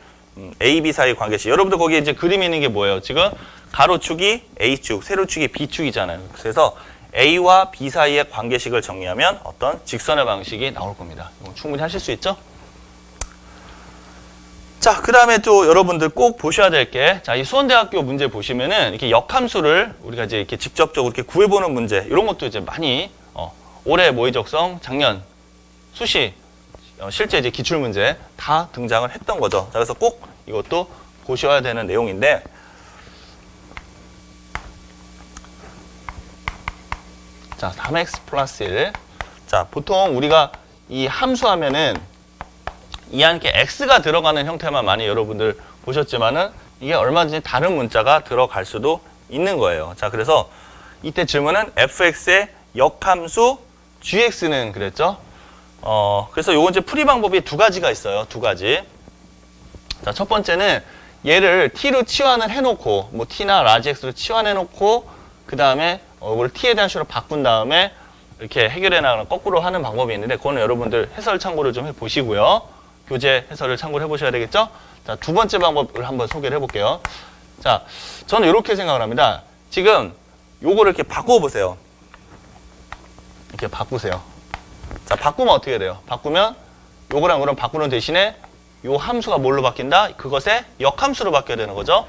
A, B 사이 관계식. 여러분들 거기에 이제 그림이 있는 게 뭐예요? 지금 가로축이 A축, 세로축이 B축이잖아요. 그래서 A와 B 사이의 관계식을 정리하면 어떤 직선의 방식이 나올 겁니다. 이거 충분히 하실 수 있죠? 자, 그 다음에 또 여러분들 꼭 보셔야 될 게, 자, 이 수원대학교 문제 보시면은 이렇게 역함수를 우리가 이제 이렇게 직접적으로 이렇게 구해보는 문제, 이런 것도 이제 많이, 올해 모의적성, 작년 수시, 실제 이제 기출문제 다 등장을 했던 거죠. 자, 그래서 꼭 이것도 보셔야 되는 내용인데, 자, 3x 플러스 1. 자, 보통 우리가 이 함수 하면은 이 안에 x가 들어가는 형태만 많이 여러분들 보셨지만은 이게 얼마든지 다른 문자가 들어갈 수도 있는 거예요. 자, 그래서 이때 질문은 fx의 역함수 gx는 그랬죠? 그래서 요건 이제 풀이 방법이 두 가지가 있어요. 두 가지. 자, 첫 번째는 얘를 t로 치환을 해놓고, 뭐 t나 라지 x로 치환해놓고, 그 다음에 이걸 t에 대한 식으로 바꾼 다음에 이렇게 해결해 나가는 거꾸로 하는 방법이 있는데, 그거는 여러분들 해설 참고를 좀 해보시고요. 교재 해설을 참고를 해보셔야 되겠죠? 자, 두 번째 방법을 한번 소개를 해볼게요. 자, 저는 이렇게 생각을 합니다. 지금 요거를 이렇게 바꿔보세요. 이렇게 바꾸세요. 자, 바꾸면 어떻게 돼요? 바꾸면 요거랑 요거랑 바꾸는 대신에 요 함수가 뭘로 바뀐다? 그것의 역함수로 바뀌어야 되는 거죠?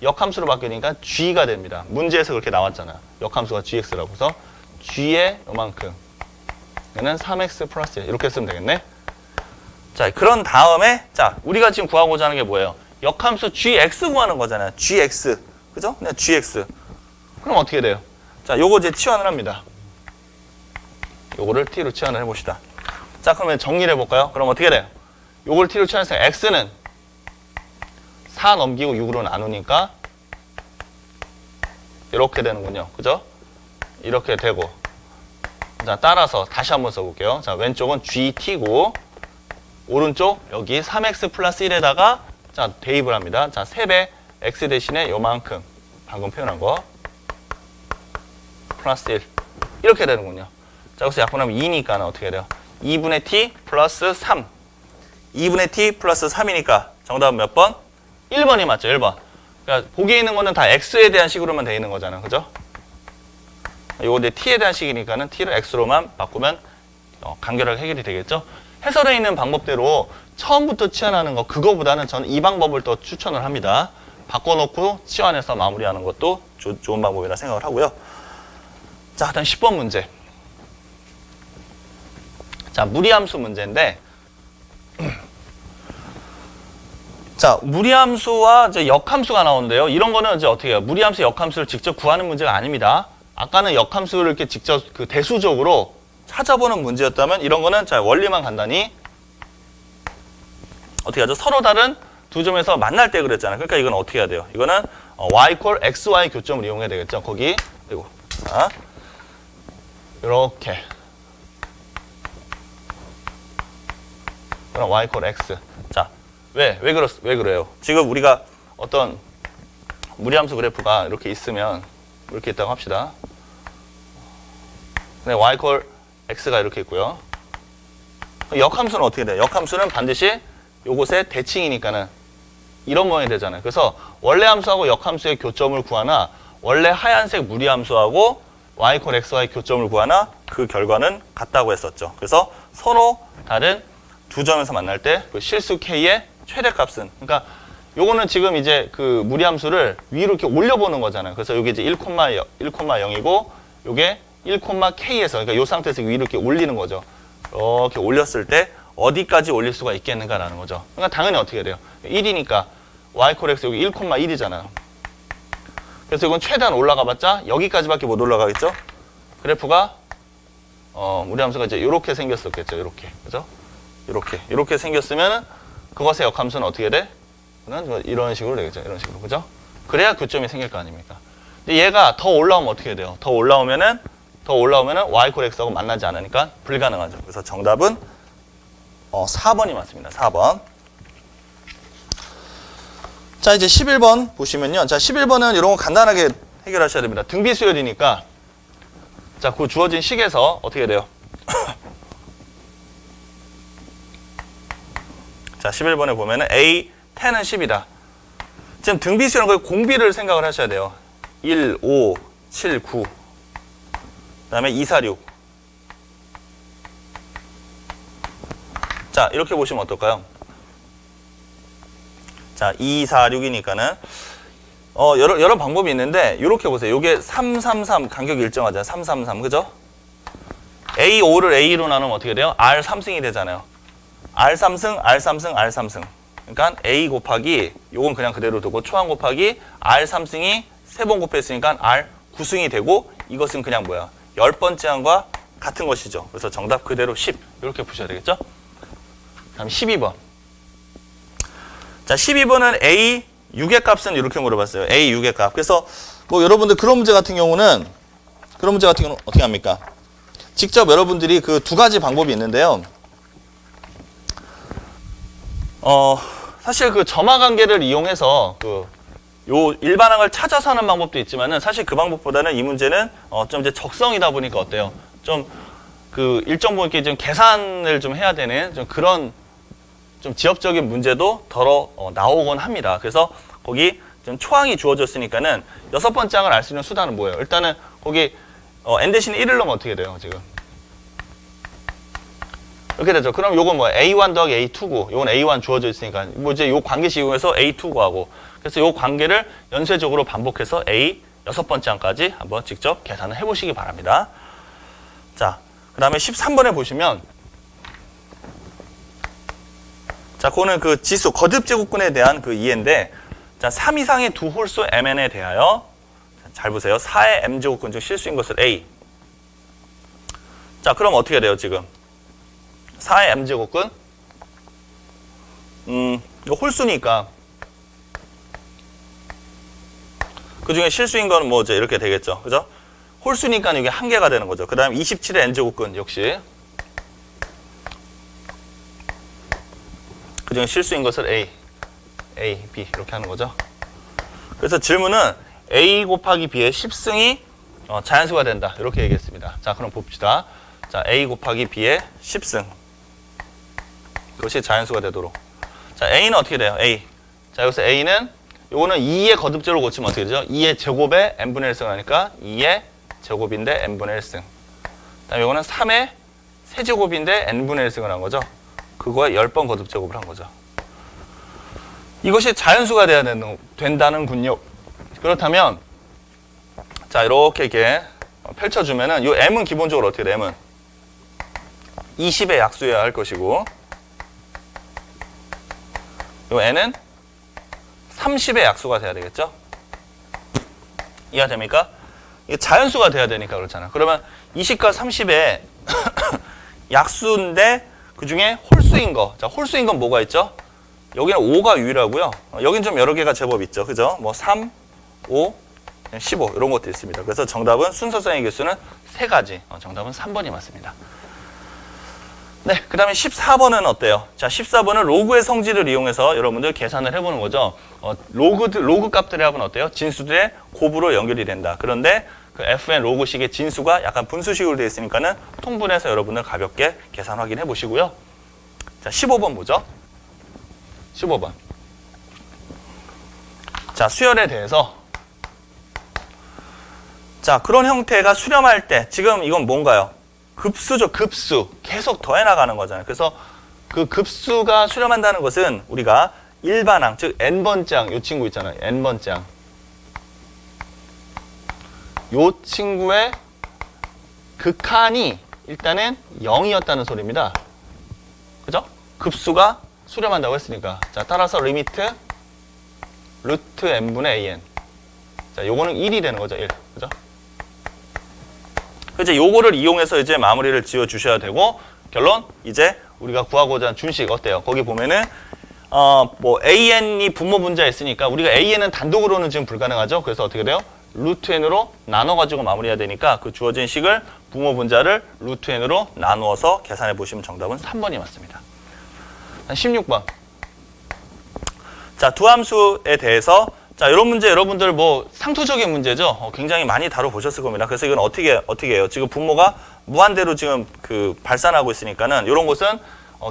역함수로 바뀌니까 g가 됩니다. 문제에서 그렇게 나왔잖아요. 역함수가 gx라고 해서 g의 요만큼 얘는 3x 플러스 1 이렇게 쓰면 되겠네. 자, 그런 다음에 자, 우리가 지금 구하고자 하는 게 뭐예요? 역함수 gx 구하는 거잖아요. gx. 그죠? 그냥 gx. 그럼 어떻게 돼요? 자, 요거 이제 치환을 합니다. 요거를 t로 치환을 해봅시다. 자, 그러면 정리를 해볼까요? 그럼 어떻게 돼요? 요걸 t로 치환해서 x는 4 넘기고 6으로 나누니까 이렇게 되는군요. 그죠? 이렇게 되고. 자, 따라서 다시 한번 써볼게요. 자, 왼쪽은 gt고 오른쪽 여기 3x 플러스 1에다가 자, 대입을 합니다. 자, 3배 x 대신에 요만큼 방금 표현한 거 플러스 1 이렇게 되는군요. 자, 여기서 약분하면 2니까 어떻게 돼요? 2분의 t 플러스 3 2분의 t 플러스 3이니까 정답은 몇 번? 1번이 맞죠. 1번. 그러니까 보기에 있는 거는 다 x에 대한 식으로만 돼 있는 거잖아. 그죠? 요거 이제 t에 대한 식이니까는 t를 x로만 바꾸면 간결하게 해결이 되겠죠? 해설에 있는 방법대로 처음부터 치환하는 거 그거보다는 저는 이 방법을 더 추천을 합니다. 바꿔놓고 치환해서 마무리하는 것도 좋은 방법이라 생각을 하고요. 자, 다음 10번 문제. 자, 무리함수 문제인데 자, 무리함수와 이제 역함수가 나오는데요. 이런 거는 이제 어떻게 해요? 무리함수, 역함수를 직접 구하는 문제가 아닙니다. 아까는 역함수를 이렇게 직접 그 대수적으로 찾아보는 문제였다면 이런 거는 자, 원리만 간단히 어떻게 하죠? 서로 다른 두 점에서 만날 때 그랬잖아요. 그러니까 이건 어떻게 해야 돼요? 이거는 y 콜 xy 교점을 이용해야 되겠죠. 거기 그리고 자, 이렇게 그럼 y 콜 x. 자, 왜 그래요? 지금 우리가 어떤 무리함수 그래프가 이렇게 있으면 이렇게 있다고 합시다. 네, y 콜 x가 이렇게 있고요. 역함수는 어떻게 돼요? 역함수는 반드시 요것의 대칭이니까는 이런 모양이 되잖아요. 그래서 원래 함수하고 역함수의 교점을 구하나 원래 하얀색 무리함수하고 y 콜 xy 교점을 구하나 그 결과는 같다고 했었죠. 그래서 서로 다른 두 점에서 만날 때 그 실수 k의 최대값은 그러니까 요거는 지금 이제 그 무리함수를 위로 이렇게 올려보는 거잖아요. 그래서 요게 이제 1,0이고 요게 1,k에서 그러니까 요 상태에서 위로 이렇게 올리는 거죠. 이렇게 올렸을 때 어디까지 올릴 수가 있겠는가라는 거죠. 그러니까 당연히 어떻게 돼요? 1이니까 y 콜 x 여기 1,1이잖아요. 그래서 이건 최대한 올라가봤자 여기까지밖에 못 올라가겠죠? 그래프가 무리함수가 이제 이렇게 생겼었겠죠. 이렇게 그죠? 이렇게 생겼으면 그것의 역함수는 어떻게 돼? 이런 식으로 되겠죠. 이런 식으로 그죠? 그래야 교점이 생길 거 아닙니까? 근데 얘가 더 올라오면 어떻게 돼요? 더 올라오면은 y 콜 x하고 만나지 않으니까 불가능하죠. 그래서 정답은 4번이 맞습니다. 4번. 자, 이제 11번 보시면요. 자, 11번은 이런 거 간단하게 해결하셔야 됩니다. 등비수열이니까 자, 그 주어진 식에서 어떻게 돼요? 자, 11번에 보면은 A 10은 10이다. 지금 등비수열은 거의 공비를 생각을 하셔야 돼요. 1, 5, 7, 9. 그다음에 2, 4, 6. 자, 이렇게 보시면 어떨까요? 자, 2, 4, 6이니까는 여러 방법이 있는데 이렇게 보세요. 요게 3, 3, 3 간격이 일정하잖아요. 3, 3, 3. 그죠? A5를 A로 나누면 어떻게 돼요? R 3승이 되잖아요. R 3승, R 3승, R 3승. 그러니까 A 곱하기 요건 그냥 그대로 두고 초항 곱하기 R 3승이 3번 곱했으니까 R 9승이 되고 이것은 그냥 뭐야? 10번째 항과 같은 것이죠. 그래서 정답 그대로 10 이렇게 푸셔야 되겠죠? 다음 12번. 자, 12번은 A 6의 값은 이렇게 물어봤어요. A 6의 값. 그래서 뭐 여러분들 그런 문제 같은 경우는 어떻게 합니까? 직접 여러분들이 그 두 가지 방법이 있는데요. 사실 그 점화 관계를 이용해서 요 일반항을 찾아서 하는 방법도 있지만은 사실 그 방법보다는 이 문제는 좀 이제 적성이다 보니까 어때요? 좀 그 일정 부분 이렇게 좀 계산을 좀 해야 되는 좀 그런 좀 지엽적인 문제도 덜어 나오곤 합니다. 그래서 거기 좀 초항이 주어졌으니까는 6번째 항을 알 수 있는 수단은 뭐예요? 일단은 거기 n 대신에 1을 넣으면 어떻게 돼요, 지금? 이렇게 되죠. 그럼 요건 뭐야? A1 더하기 A2고, 요건 A1 주어져 있으니까, 뭐 이제 요 관계식 이용해서 A2 구하고, 그래서 요 관계를 연쇄적으로 반복해서 A 6번째 항까지 한번 직접 계산을 해보시기 바랍니다. 자, 그 다음에 13번에 보시면, 자, 그거는 그 지수, 거듭제곱근에 대한 그 이해인데, 자, 3 이상의 두 홀수 mn에 대하여, 잘 보세요. 4의 m제곱근 중 실수인 것을 A. 자, 그럼 어떻게 돼요, 지금? 4의 m제곱근 이거 홀수니까 그 중에 실수인 거는 뭐 이제 이렇게 되겠죠. 그죠? 홀수니까 이게 한 개가 되는 거죠. 그 다음 27의 n제곱근 역시 그 중에 실수인 것을 A, B 이렇게 하는 거죠. 그래서 질문은 A 곱하기 B의 10승이 자연수가 된다. 이렇게 얘기했습니다. 자, 그럼 봅시다. 자, A 곱하기 B의 10승. 그것이 자연수가 되도록. 자, A는 어떻게 돼요? A. 자, 여기서 A는 요거는 2의 거듭제로 고치면 어떻게 되죠? 2의 제곱에 n분의 1승 하니까 2의 제곱인데 n분의 1승. 그다음에 요거는 3의 세제곱인데 n분의 1승을 한 거죠. 그거에 10번 거듭제곱을 한 거죠. 이것이 자연수가 돼야 된다는군요. 그렇다면 자 이렇게 펼쳐주면은 요 m은 기본적으로 어떻게 돼? m은 20의 약수여야 할 것이고 요 n은 30의 약수가 돼야 되겠죠? 이해가 됩니까? 이게 자연수가 돼야 되니까 그렇잖아. 그러면 20과 30의 약수인데 그 중에 홀수인 거. 자, 홀수인 건 뭐가 있죠? 여기는 5가 유일하고요. 여긴 좀 여러 개가 제법 있죠. 그죠? 뭐 3, 5, 15 이런 것도 있습니다. 그래서 정답은 순서상의 개수는 3가지. 정답은 3번이 맞습니다. 네, 그 다음에 14번은 어때요? 자, 14번은 로그의 성질을 이용해서 여러분들 계산을 해보는 거죠. 로그 값들의 합은 어때요? 진수들의 곱으로 연결이 된다. 그런데 그 fn 로그식의 진수가 약간 분수식으로 되어 있으니까는 통분해서 여러분들 가볍게 계산 확인해 보시고요. 자, 15번 보죠. 15번. 자, 수열에 대해서. 자, 그런 형태가 수렴할 때, 지금 이건 뭔가요? 급수죠, 급수. 계속 더해 나가는 거잖아요. 그래서 그 급수가 수렴한다는 것은 우리가 일반항, 즉 n번째 항, 요 친구 있잖아요. n번째 항. 요 친구의 극한이 일단은 0이었다는 소리입니다. 그죠? 급수가 수렴한다고 했으니까. 자, 따라서 리미트 루트 n분의 an. 자, 요거는 1이 되는 거죠, 1. 그죠? 이제 요거를 이용해서 이제 마무리를 지어 주셔야 되고, 결론, 이제 우리가 구하고자 하는 준식 어때요? 거기 보면은, 뭐, an이 분모 분자에 있으니까, 우리가 an은 단독으로는 지금 불가능하죠? 그래서 어떻게 돼요? 루트 n으로 나눠가지고 마무리해야 되니까, 그 주어진 식을 분모 분자를 루트 n으로 나누어서 계산해 보시면 정답은 3번이 맞습니다. 16번. 자, 두 함수에 대해서 자, 이런 문제 여러분들 뭐 상투적인 문제죠. 굉장히 많이 다뤄보셨을 겁니다. 그래서 이건 어떻게 해요? 지금 분모가 무한대로 지금 그 발산하고 있으니까는 이런 것은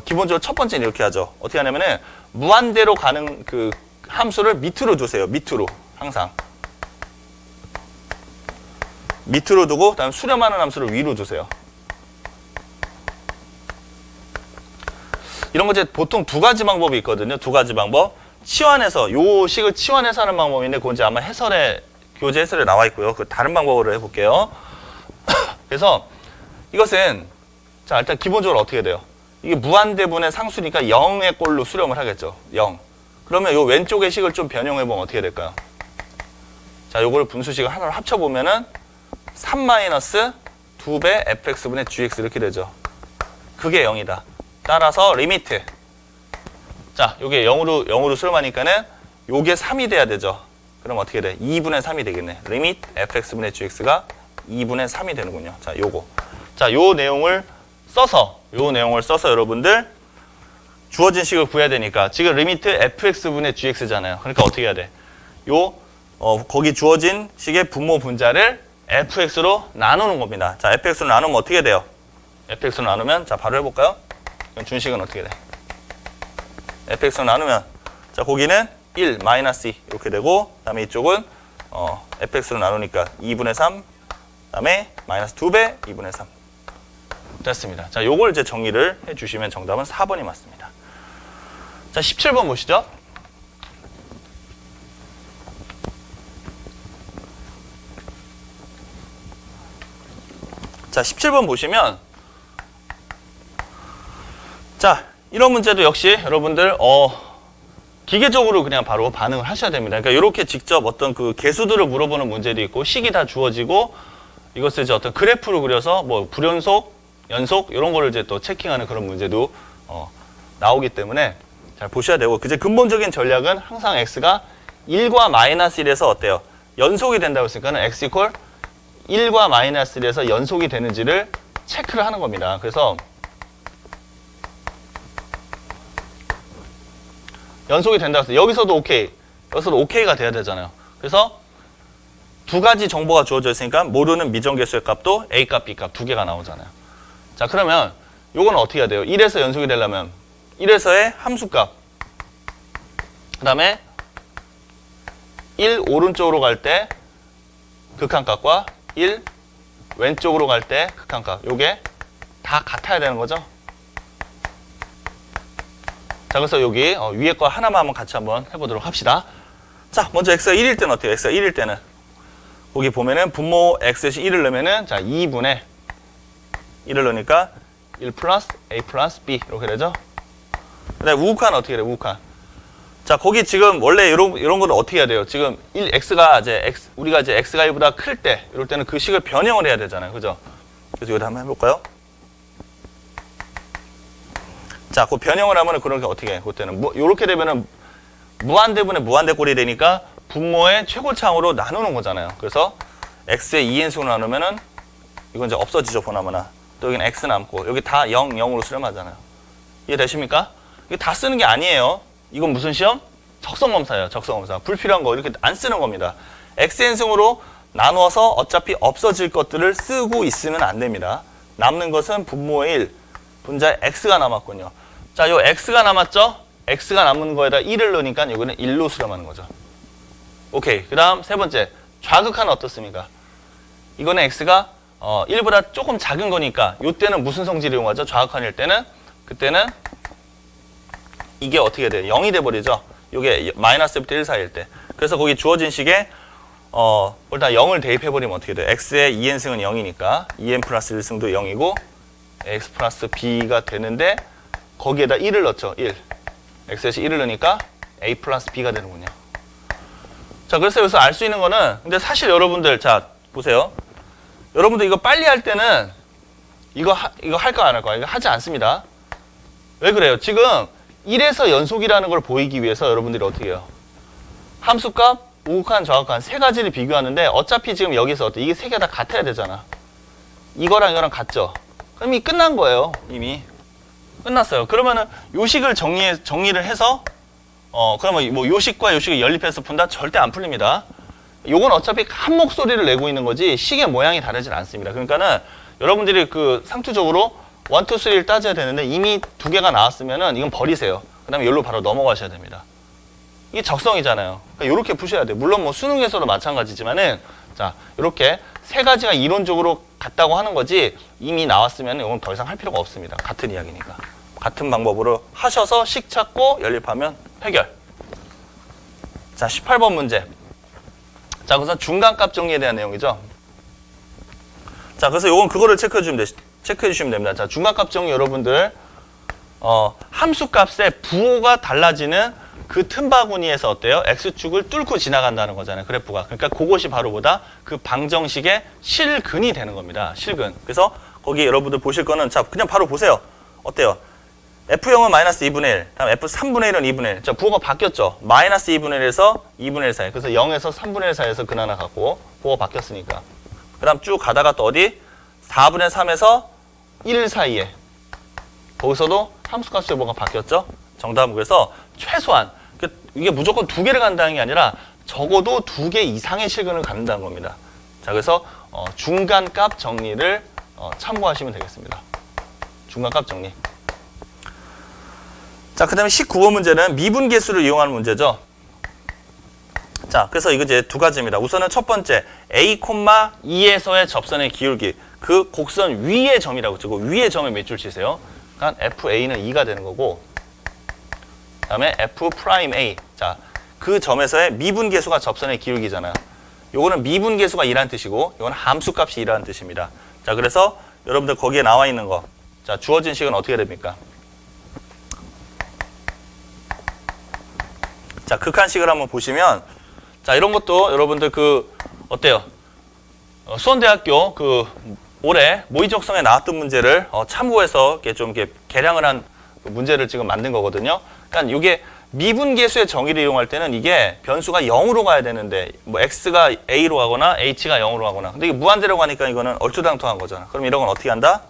기본적으로 첫 번째는 이렇게 하죠. 어떻게 하냐면은 무한대로 가는 그 함수를 밑으로 두세요. 밑으로 항상 밑으로 두고 그다음 수렴하는 함수를 위로 두세요. 이런 거 이제 보통 두 가지 방법이 있거든요. 두 가지 방법. 치환해서 요 식을 치환해서 하는 방법인데 그건 이제 아마 교재 해설에 나와 있고요. 그 다른 방법으로 해볼게요. 그래서 이것은 자 일단 기본적으로 어떻게 돼요? 이게 무한대분의 상수니까 0의 꼴로 수렴을 하겠죠. 0. 그러면 요 왼쪽의 식을 좀 변형해보면 어떻게 될까요? 자, 요거를 분수식을 하나로 합쳐보면은 3-2배 fx분의 gx 이렇게 되죠. 그게 0이다. 따라서 리미트. 자, 요게 0으로 수렴하니까는 요게 3이 돼야 되죠. 그럼 어떻게 돼? 2분의 3이 되겠네. 리미트 fx분의 gx가 2분의 3이 되는군요. 자, 요거. 자, 요 내용을 써서 여러분들 주어진 식을 구해야 되니까 지금 리미트 fx분의 gx잖아요. 그러니까 어떻게 해야 돼? 거기 주어진 식의 분모 분자를 fx로 나누는 겁니다. 자, fx로 나누면 어떻게 돼요? fx로 나누면 자, 바로 해볼까요? 준식은 어떻게 돼? fx로 나누면 자 거기는 1, 마이너스 2 이렇게 되고 그 다음에 이쪽은 fx로 나누니까 2분의 3 그 다음에 마이너스 2배 2분의 3 됐습니다. 자 요걸 이제 정리를 해주시면 정답은 4번이 맞습니다. 자 17번 보시죠. 자 17번 보시면 자 이런 문제도 역시 여러분들 기계적으로 그냥 바로 반응을 하셔야 됩니다. 그러니까 이렇게 직접 어떤 그 개수들을 물어보는 문제도 있고 식이 다 주어지고 이것을 이제 어떤 그래프로 그려서 뭐 불연속, 연속 이런 거를 이제 또 체킹하는 그런 문제도 나오기 때문에 잘 보셔야 되고 이제 근본적인 전략은 항상 x가 1과 마이너스 1에서 어때요? 연속이 된다고 했으니까는 x 이퀄 1과 마이너스 1에서 연속이 되는지를 체크를 하는 겁니다. 그래서 연속이 된다고 해서 여기서도 오케이, 여기서도 오케이가 돼야 되잖아요. 그래서 두 가지 정보가 주어져 있으니까 모르는 미정계수의 값도 A 값, B 값 두 개가 나오잖아요. 자 그러면 요거는 어떻게 해야 돼요? 1에서 연속이 되려면 1에서의 함수값 그 다음에 1 오른쪽으로 갈 때 극한값과 1 왼쪽으로 갈 때 극한값. 요게 다 같아야 되는 거죠. 자, 그래서 여기 위에 거 하나만 한번 같이 한번 해보도록 합시다. 자, 먼저 x가 1일 때는 어때요? x가 1일 때는 거기 보면은 분모 x시 1을 넣으면은 자 2분의 1을 넣으니까 1 플러스 a 플러스 b 이렇게 되죠. 그다음에 우극한 어떻게 돼요? 우극한. 자, 거기 지금 원래 이런 거는 어떻게 해야 돼요? 지금 x가 이제 우리가 이제 x가 1보다 클 때 이럴 때는 그 식을 변형을 해야 되잖아요. 그죠? 그래서 이거 한번 해볼까요? 자, 그 변형을 하면은 그런 게 어떻게 해? 그때는 요렇게 되면은 무한대분의 무한대꼴이 되니까 분모의 최고차항으로 나누는 거잖아요. 그래서 x의 2인승으로 나누면은 이건 이제 없어지죠, 보나마나. 또 여기는 x 남고 여기 다 0, 0으로 수렴하잖아요. 이해되십니까? 이게 다 쓰는 게 아니에요. 이건 무슨 시험? 적성검사예요. 적성검사. 불필요한 거 이렇게 안 쓰는 겁니다. xn승으로 나누어서 어차피 없어질 것들을 쓰고 있으면 안 됩니다. 남는 것은 분모의 1, 분자의 x가 남았군요. 자, 요 x가 남았죠? x가 남은 거에다 1을 넣으니까 여기는 1로 수렴하는 거죠. 오케이. 그 다음 세 번째. 좌극한은 어떻습니까? 이거는 x가 1보다 조금 작은 거니까 이때는 무슨 성질을 이용하죠? 좌극한일 때는 그때는 이게 어떻게 돼요? 0이 돼버리죠. 이게 마이너스 1부터 1 사이일 때. 그래서 거기 주어진 식에 일단 0을 대입해버리면 어떻게 돼요? x의 2n승은 0이니까 2n 플러스 1승도 0이고 x 플러스 b가 되는데 거기에다 1을 넣죠. 1. x에 1을 넣으니까 a 플러스 b가 되는군요. 자, 그래서 여기서 알 수 있는 거는 근데 사실 여러분들 자 보세요. 여러분들 이거 빨리 할 때는 이거 할까 안 할까? 이거 하지 않습니다. 왜 그래요? 지금 1에서 연속이라는 걸 보이기 위해서 여러분들이 어떻게 해요? 함수값, 우극한, 좌극한 세 가지를 비교하는데 어차피 지금 여기서 이게 세 개 다 같아야 되잖아. 이거랑 이거랑 같죠? 그럼 이미 끝난 거예요. 이미 끝났어요. 그러면은 요식을 정리를 해서 그러면 뭐 요식과 요식을 연립해서 푼다? 절대 안 풀립니다. 요건 어차피 한 목소리를 내고 있는 거지 식의 모양이 다르진 않습니다. 그러니까는 여러분들이 그 상투적으로 1, 2, 3를 따져야 되는데 이미 두 개가 나왔으면은 이건 버리세요. 그 다음에 여기로 바로 넘어가셔야 됩니다. 이게 적성이잖아요. 그러니까 이렇게 푸셔야 돼요. 물론 뭐 수능에서도 마찬가지지만은 자, 이렇게 세 가지가 이론적으로 같다고 하는 거지 이미 나왔으면 이건 더 이상 할 필요가 없습니다. 같은 이야기니까. 같은 방법으로 하셔서 식 찾고 연립하면 해결. 자, 18번 문제. 자, 그래서 중간값 정리에 대한 내용이죠. 자, 그래서 요건 그거를 체크해 주시면 됩니다. 자, 중간값 정리 여러분들 함수값의 부호가 달라지는 그 틈바구니에서 어때요? x축을 뚫고 지나간다는 거잖아요. 그래프가. 그러니까 그것이 바로 보다 그 방정식의 실근이 되는 겁니다. 실근. 그래서 거기 여러분들 보실 거는 자, 그냥 바로 보세요. 어때요? F0은 마이너스 2분의 1, 다음 F 3분의 1은 2분의 1. 자, 부호가 바뀌었죠. 마이너스 2분의 1에서 2분의 1 사이. 그래서 0에서 3분의 1 사이에서 근 하나 갖고 부호가 바뀌었으니까. 그 다음 쭉 가다가 또 어디? 4분의 3에서 1 사이에. 거기서도 함수값의 부호가 바뀌었죠. 정답은 그래서 최소한 이게 무조건 두 개를 간다는 게 아니라 적어도 두 개 이상의 실근을 갖는다는 겁니다. 자, 그래서 중간값 정리를 참고하시면 되겠습니다. 중간값 정리. 자, 그 다음에 19번 문제는 미분계수를 이용하는 문제죠. 자, 그래서 이거 이제 두 가지입니다. 우선은 첫 번째, A, 2에서의 접선의 기울기. 그 곡선 위의 점이라고 치고, 위의 점에 몇 줄 치세요? 그러니까 FA는 2가 되는 거고, 그 다음에 F'A. 자, 그 점에서의 미분계수가 접선의 기울기잖아요. 요거는 미분계수가 2라는 뜻이고, 요거는 함수값이 2라는 뜻입니다. 자, 그래서 여러분들 거기에 나와 있는 거. 자, 주어진 식은 어떻게 됩니까? 자, 극한식을 한번 보시면, 자, 이런 것도 여러분들 어때요? 수원대학교 올해 모의적성에 나왔던 문제를 참고해서 이렇게 개량을 한 문제를 지금 만든 거거든요. 그러니까 이게 미분계수의 정의를 이용할 때는 이게 변수가 0으로 가야 되는데, 뭐 x가 a로 가거나 h가 0으로 가거나. 근데 이게 무한대로 가니까 이거는 얼토당토한 거잖아. 그럼 이런 건 어떻게 한다?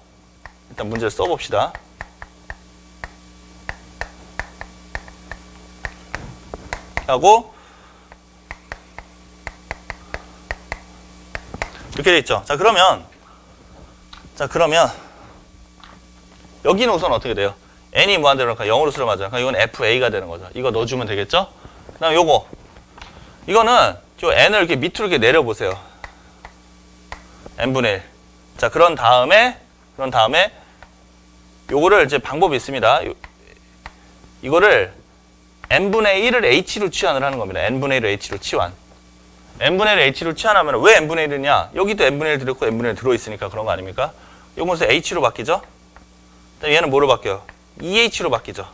일단 문제를 써봅시다. 하고 이렇게 돼 있죠. 자, 그러면 여기는 우선 어떻게 돼요? n이 무한대로 가니까 0으로 수렴하죠. 그러니까 이건 FA가 되는 거죠. 이거 넣어주면 되겠죠? 그 다음에 요거 이거는 저 n을 이렇게 밑으로 이렇게 내려보세요. n분의 1. 자, 그런 다음에 요거를 이제 방법이 있습니다. 이거를 n분의 1을 h로 치환을 하는 겁니다. n분의 1을 h로 치환. n분의 1을 h로 치환하면 왜 n분의 1이냐? 여기도 n분의 1 들었고 n분의 1 들어있으니까 그런 거 아닙니까? 요것은 h로 바뀌죠? 얘는 뭐로 바뀌어요? 2h로 바뀌죠.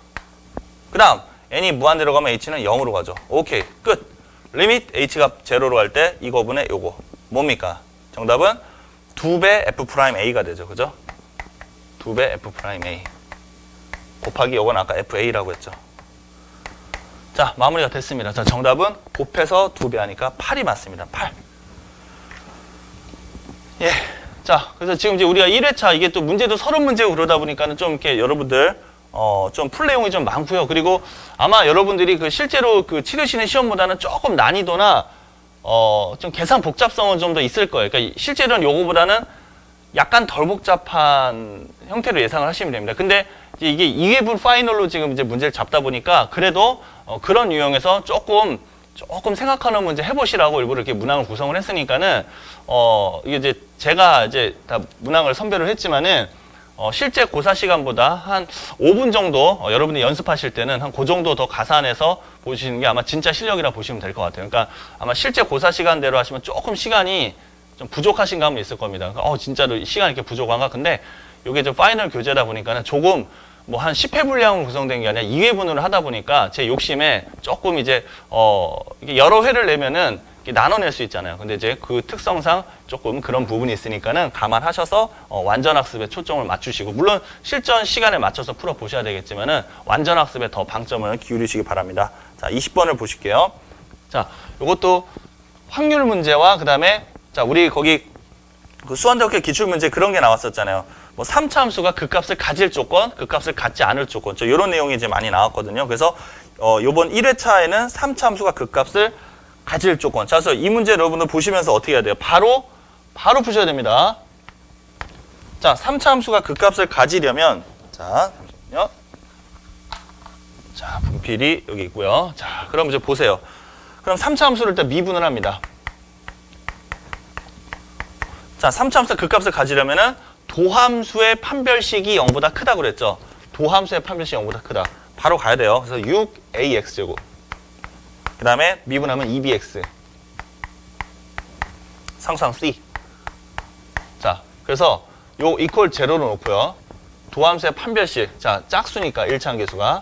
그 다음 n이 무한대로 가면 h는 0으로 가죠. 오케이, 끝. 리밋 h가 제로로 갈 때 이거분의 요거 뭡니까? 정답은 2배 f'a가 되죠. 그죠? 2배 f'a 곱하기 요건 아까 fa라고 했죠. 자, 마무리가 됐습니다. 자, 정답은 곱해서 2배 하니까 8이 맞습니다. 8. 예. 자, 그래서 지금 이제 우리가 1회차 이게 또 문제도 30문제고 그러다 보니까는 좀 이렇게 여러분들 좀 풀 내용이 좀 많고요. 그리고 아마 여러분들이 그 실제로 그 치르시는 시험보다는 조금 난이도나 좀 계산 복잡성은 좀 더 있을 거예요. 그러니까 실제로는 요거보다는 약간 덜 복잡한 형태로 예상을 하시면 됩니다. 근데 이게 2회분 파이널로 지금 이제 문제를 잡다 보니까 그래도 그런 유형에서 조금 생각하는 문제 해보시라고 일부러 이렇게 문항을 구성을 했으니까는 이게 이제 제가 이제 다 문항을 선별을 했지만은 실제 고사 시간보다 한 5분 정도 여러분이 연습하실 때는 한 그 정도 더 가산해서 보시는 게 아마 진짜 실력이라 보시면 될 것 같아요. 그러니까 아마 실제 고사 시간대로 하시면 조금 시간이 좀 부족하신 감은 있을 겁니다. 그러니까 진짜로 시간이 이렇게 부족한가? 근데 이게 좀 파이널 교재다 보니까는 조금 뭐 한 10회 분량으로 구성된 게 아니라 2회분으로 하다 보니까 제 욕심에 조금 이제 이게 여러 회를 내면은 나눠낼 수 있잖아요. 근데 이제 그 특성상 조금 그런 부분이 있으니까는 감안하셔서 완전 학습에 초점을 맞추시고, 물론 실전 시간에 맞춰서 풀어 보셔야 되겠지만은 완전 학습에 더 방점을 기울이시기 바랍니다. 자, 20번을 보실게요. 자, 요것도 확률 문제와 그다음에 자, 우리 거기 그 수완덕회 기출 문제 그런 게 나왔었잖아요. 뭐 3차 함수가 극값을 가질 조건, 극값을 갖지 않을 조건, 이런 내용이 이제 많이 나왔거든요. 그래서 요번 1회차에는 3차 함수가 극값을 가질 조건. 자, 그래서 이 문제 여러분들 보시면서 어떻게 해야 돼요? 바로 푸셔야 됩니다. 자, 3차 함수가 극값을 가지려면, 자, 잠시만요. 자, 분필이 여기 있고요. 자, 그럼 이제 보세요. 그럼 3차 함수를 일단 미분을 합니다. 자, 3차 함수가 극값을 가지려면은 도함수의 판별식이 0보다 크다고 그랬죠. 도함수의 판별식이 0보다 크다. 바로 가야 돼요. 그래서 6ax제곱. 그 다음에 미분하면 2bx. 상수항 C. 자, 그래서 요 이퀄 제로로 놓고요. 도함수의 판별식. 자, 짝수니까 1차함계수가.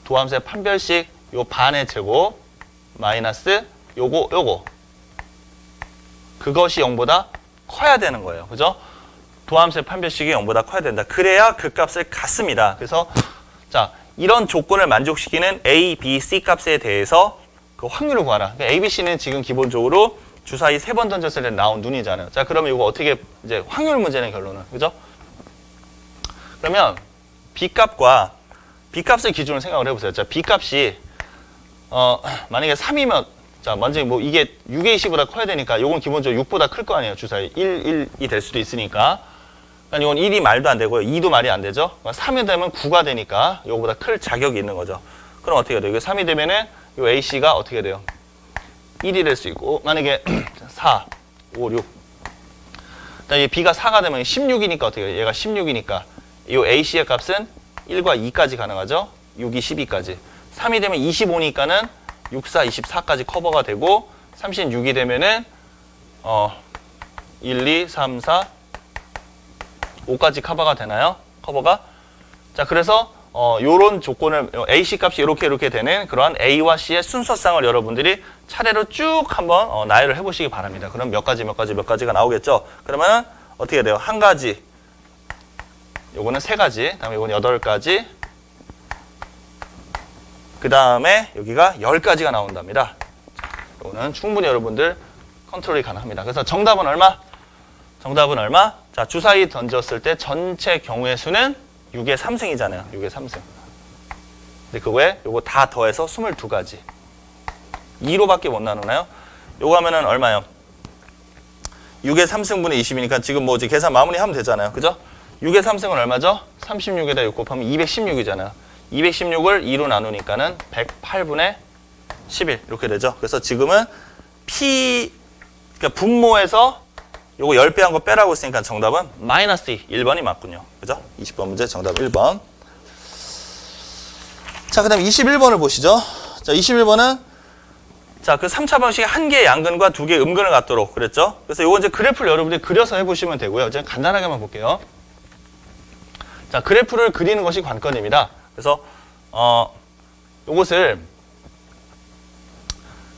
도함수의 판별식 요 반의 제곱 마이너스 요거. 그것이 0보다 커야 되는 거예요. 그죠? 도함수의 판별식이 0보다 커야 된다. 그래야 극값을 갖습니다. 그래서 자, 이런 조건을 만족시키는 A, B, C 값에 대해서 그 확률을 구하라. 그러니까 A, B, C는 지금 기본적으로 주사위 3번 던졌을 때 나온 눈이잖아요. 자, 그러면 이거 어떻게 이제 확률 문제는 결론은. 그죠? 그러면 B값과 B값의 기준을 생각을 해보세요. 자, B값이 만약에 3이면 자, 먼저 뭐 이게 6의 20보다 커야 되니까 요건 기본적으로 6보다 클 거 아니에요. 주사위 1이 될 수도 있으니까. 그러니까 이건 1이 말도 안 되고요. 2도 말이 안 되죠. 3이 되면 9가 되니까 요거보다 클 자격이 있는 거죠. 그럼 어떻게 돼요? 이게 3이 되면은 요 AC가 어떻게 돼요? 1이 될 수 있고, 만약에 4, 5, 6. 이 B가 4가 되면 16이니까 어떻게 돼요? 얘가 16이니까 요 AC의 값은 1과 2까지 가능하죠. 6이 12까지. 3이 되면 25니까는 6, 4, 24까지 커버가 되고, 36이 되면은 1, 2, 3, 4, 5까지 커버가 되나요? 커버가? 자, 그래서 요런 조건을 AC 값이 이렇게 되는 그러한 A와 C의 순서상을 여러분들이 차례로 쭉 한번 나열을 해보시기 바랍니다. 그럼 몇 가지가 나오겠죠? 그러면 어떻게 돼요? 한 가지, 요거는 3가지, 다음에 요거는 8가지, 그 다음에 여기가 10가지가 나온답니다. 요거는 충분히 여러분들 컨트롤이 가능합니다. 그래서 정답은 얼마? 자, 주사위 던졌을 때 전체 경우의 수는 6의 3승이잖아요. 6의 3승. 근데 그거에 요거 다 더해서 22가지. 2로밖에 못 나누나요? 요거 하면은 얼마요? 6의 3승분의 20이니까 지금 뭐 이제 계산 마무리하면 되잖아요. 그죠? 6의 3승은 얼마죠? 36에다 6 곱하면 216이잖아요. 216을 2로 나누니까는 108분의 11 이렇게 되죠. 그래서 지금은 P 그러니까 분모에서 요거 10배 한 거 빼라고 했으니까 정답은 마이너스 2 1번이 맞군요. 그죠? 20번 문제 정답 1번. 자, 그다음에 21번을 보시죠. 자, 21번은 자, 그 3차 방식에 한 개의 양근과 두 개의 음근을 갖도록 그랬죠. 그래서 요거 이제 그래프를 여러분들이 그려서 해보시면 되고요. 제가 간단하게만 볼게요. 자, 그래프를 그리는 것이 관건입니다. 그래서 요것을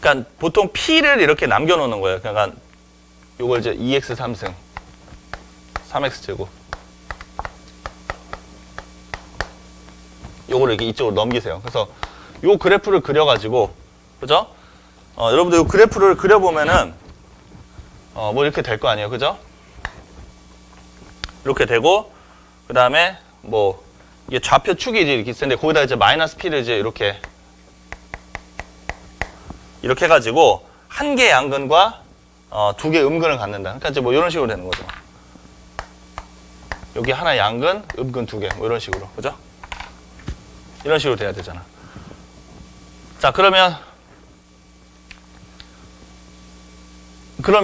그러니까 보통 P를 이렇게 남겨놓는 거예요. 그러니까 요걸 이제 2x 3승 3x 제곱 요거를 이렇게 이쪽으로 넘기세요. 그래서 요 그래프를 그려가지고 그죠? 여러분들 요 그래프를 그려보면은 뭐 이렇게 될 거 아니에요, 그죠? 이렇게 되고 그 다음에 뭐 이게 좌표 축이 이렇게 있는데 거기다 이제 마이너스 P를 이제 이렇게 해가지고 한 개의 양근과 두 개의 음근을 갖는다. 그러니까 이제 뭐 이런 식으로 되는 거죠. 여기 하나 양근, 음근 두 개, 뭐 이런 식으로, 그죠? 이런 식으로 돼야 되잖아. 자, 그러면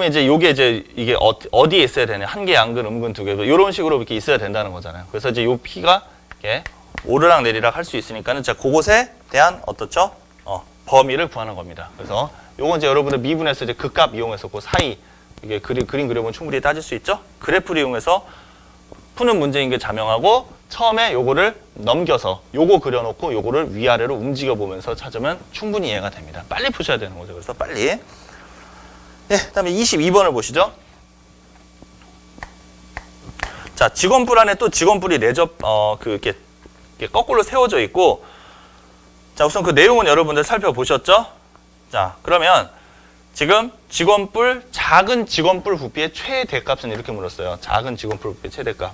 이제 요게 이제 이게 어디에 있어야 되냐? 한 개 양근, 음근 두 개, 이런 식으로 이렇게 있어야 된다는 거잖아요. 그래서 이제 요 P가 이렇게 오르락 내리락 할 수 있으니까는 자, 그것에 대한 어떻죠? 범위를 구하는 겁니다. 그래서 요건 이제 여러분들 미분해서 이제 그 값 이용해서 그 사이 이게 그림 그려보면 충분히 따질 수 있죠. 그래프를 이용해서 푸는 문제인 게 자명하고 처음에 요거를 넘겨서 요거 그려놓고 요거를 위아래로 움직여 보면서 찾으면 충분히 이해가 됩니다. 빨리 푸셔야 되는 거죠. 그래서 빨리. 네, 그다음에 22번을 보시죠. 자, 직원뿔 안에 또 직원뿔이 이렇게 거꾸로 세워져 있고. 자, 우선 그 내용은 여러분들 살펴보셨죠? 자, 그러면 지금 작은 직원뿔 부피의 최대값은 이렇게 물었어요. 작은 직원뿔 부피의 최대값.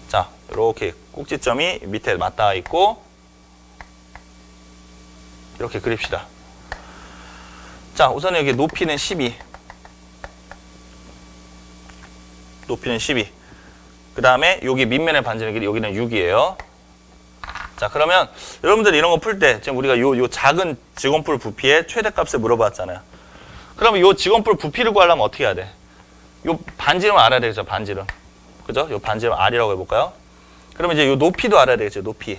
자, 이렇게 꼭지점이 밑에 맞닿아 있고 이렇게 그립시다. 자, 우선 여기 높이는 12. 높이는 12. 그 다음에 여기 밑면에 반지는 길이 여기는 6이에요. 자, 그러면 여러분들 이런 거 풀 때 지금 우리가 요 작은 직원뿔 부피의 최대값을 물어봤잖아요. 그러면 요 직원뿔 부피를 구하려면 어떻게 해야 돼? 요 반지름 알아야 되겠죠, 반지름. 그죠? 요 반지름 R이라고 해볼까요? 그러면 이제 요 높이도 알아야 되겠죠, 높이.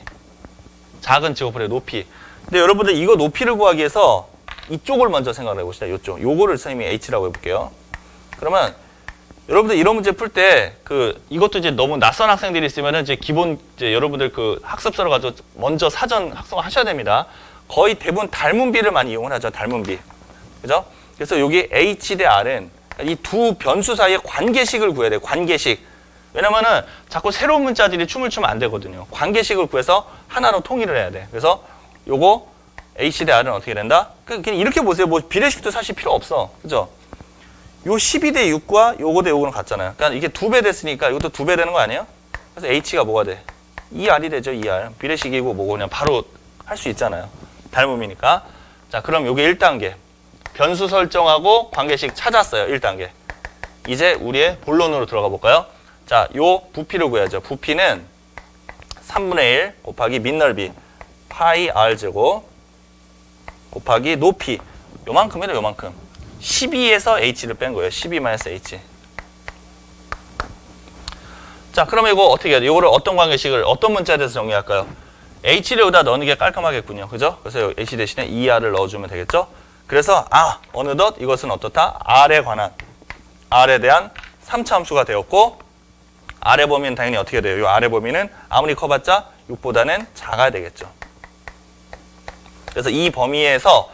작은 직원뿔의 높이. 근데 여러분들 이거 높이를 구하기 위해서 이쪽을 먼저 생각을 해봅시다. 요쪽. 요거를 선생님이 H라고 해볼게요. 그러면 여러분들 이런 문제 풀 때 이것도 이제 너무 낯선 학생들이 있으면은 이제 여러분들 그 학습서를 가지고 먼저 사전 학습을 하셔야 됩니다. 거의 대부분 닮은비를 많이 이용을 하죠. 닮은비. 그죠? 그래서 여기 H 대 R은 이 두 변수 사이의 관계식을 구해야 돼요. 관계식. 왜냐면은 자꾸 새로운 문자들이 춤을 추면 안 되거든요. 관계식을 구해서 하나로 통일을 해야 돼. 그래서 요거 H 대 R은 어떻게 된다? 그냥 이렇게 보세요. 뭐 비례식도 사실 필요 없어. 그죠? 요 12 대 6과 요거 대 요거는 같잖아요. 그러니까 이게 2배 됐으니까 이것도 2배 되는 거 아니에요? 그래서 H가 뭐가 돼? 2R이 되죠, 2R. 비례식이고 뭐고 그냥 바로 할 수 있잖아요. 닮음이니까. 자, 그럼 요게 1단계. 변수 설정하고 관계식 찾았어요, 1단계. 이제 우리의 본론으로 들어가 볼까요? 자, 요 부피를 구해야죠. 부피는 3분의 1 곱하기 밑넓이 파이 R제곱 곱하기 높이. 요만큼이다, 요만큼. 12에서 H를 뺀 거예요. 12-H. 자, 그러면 이거 어떻게 해야 돼? 이거를 어떤 관계식을, 어떤 문자에 대해서 정리할까요? H를 여기다 넣는 게 깔끔하겠군요. 그죠? 그래서 H 대신에 2R을 넣어주면 되겠죠? 그래서, 어느덧 이것은 어떻다? R에 대한 3차 함수가 되었고, R의 범위는 당연히 어떻게 돼요? 이 R의 범위는 아무리 커봤자 6보다는 작아야 되겠죠. 그래서 이 범위에서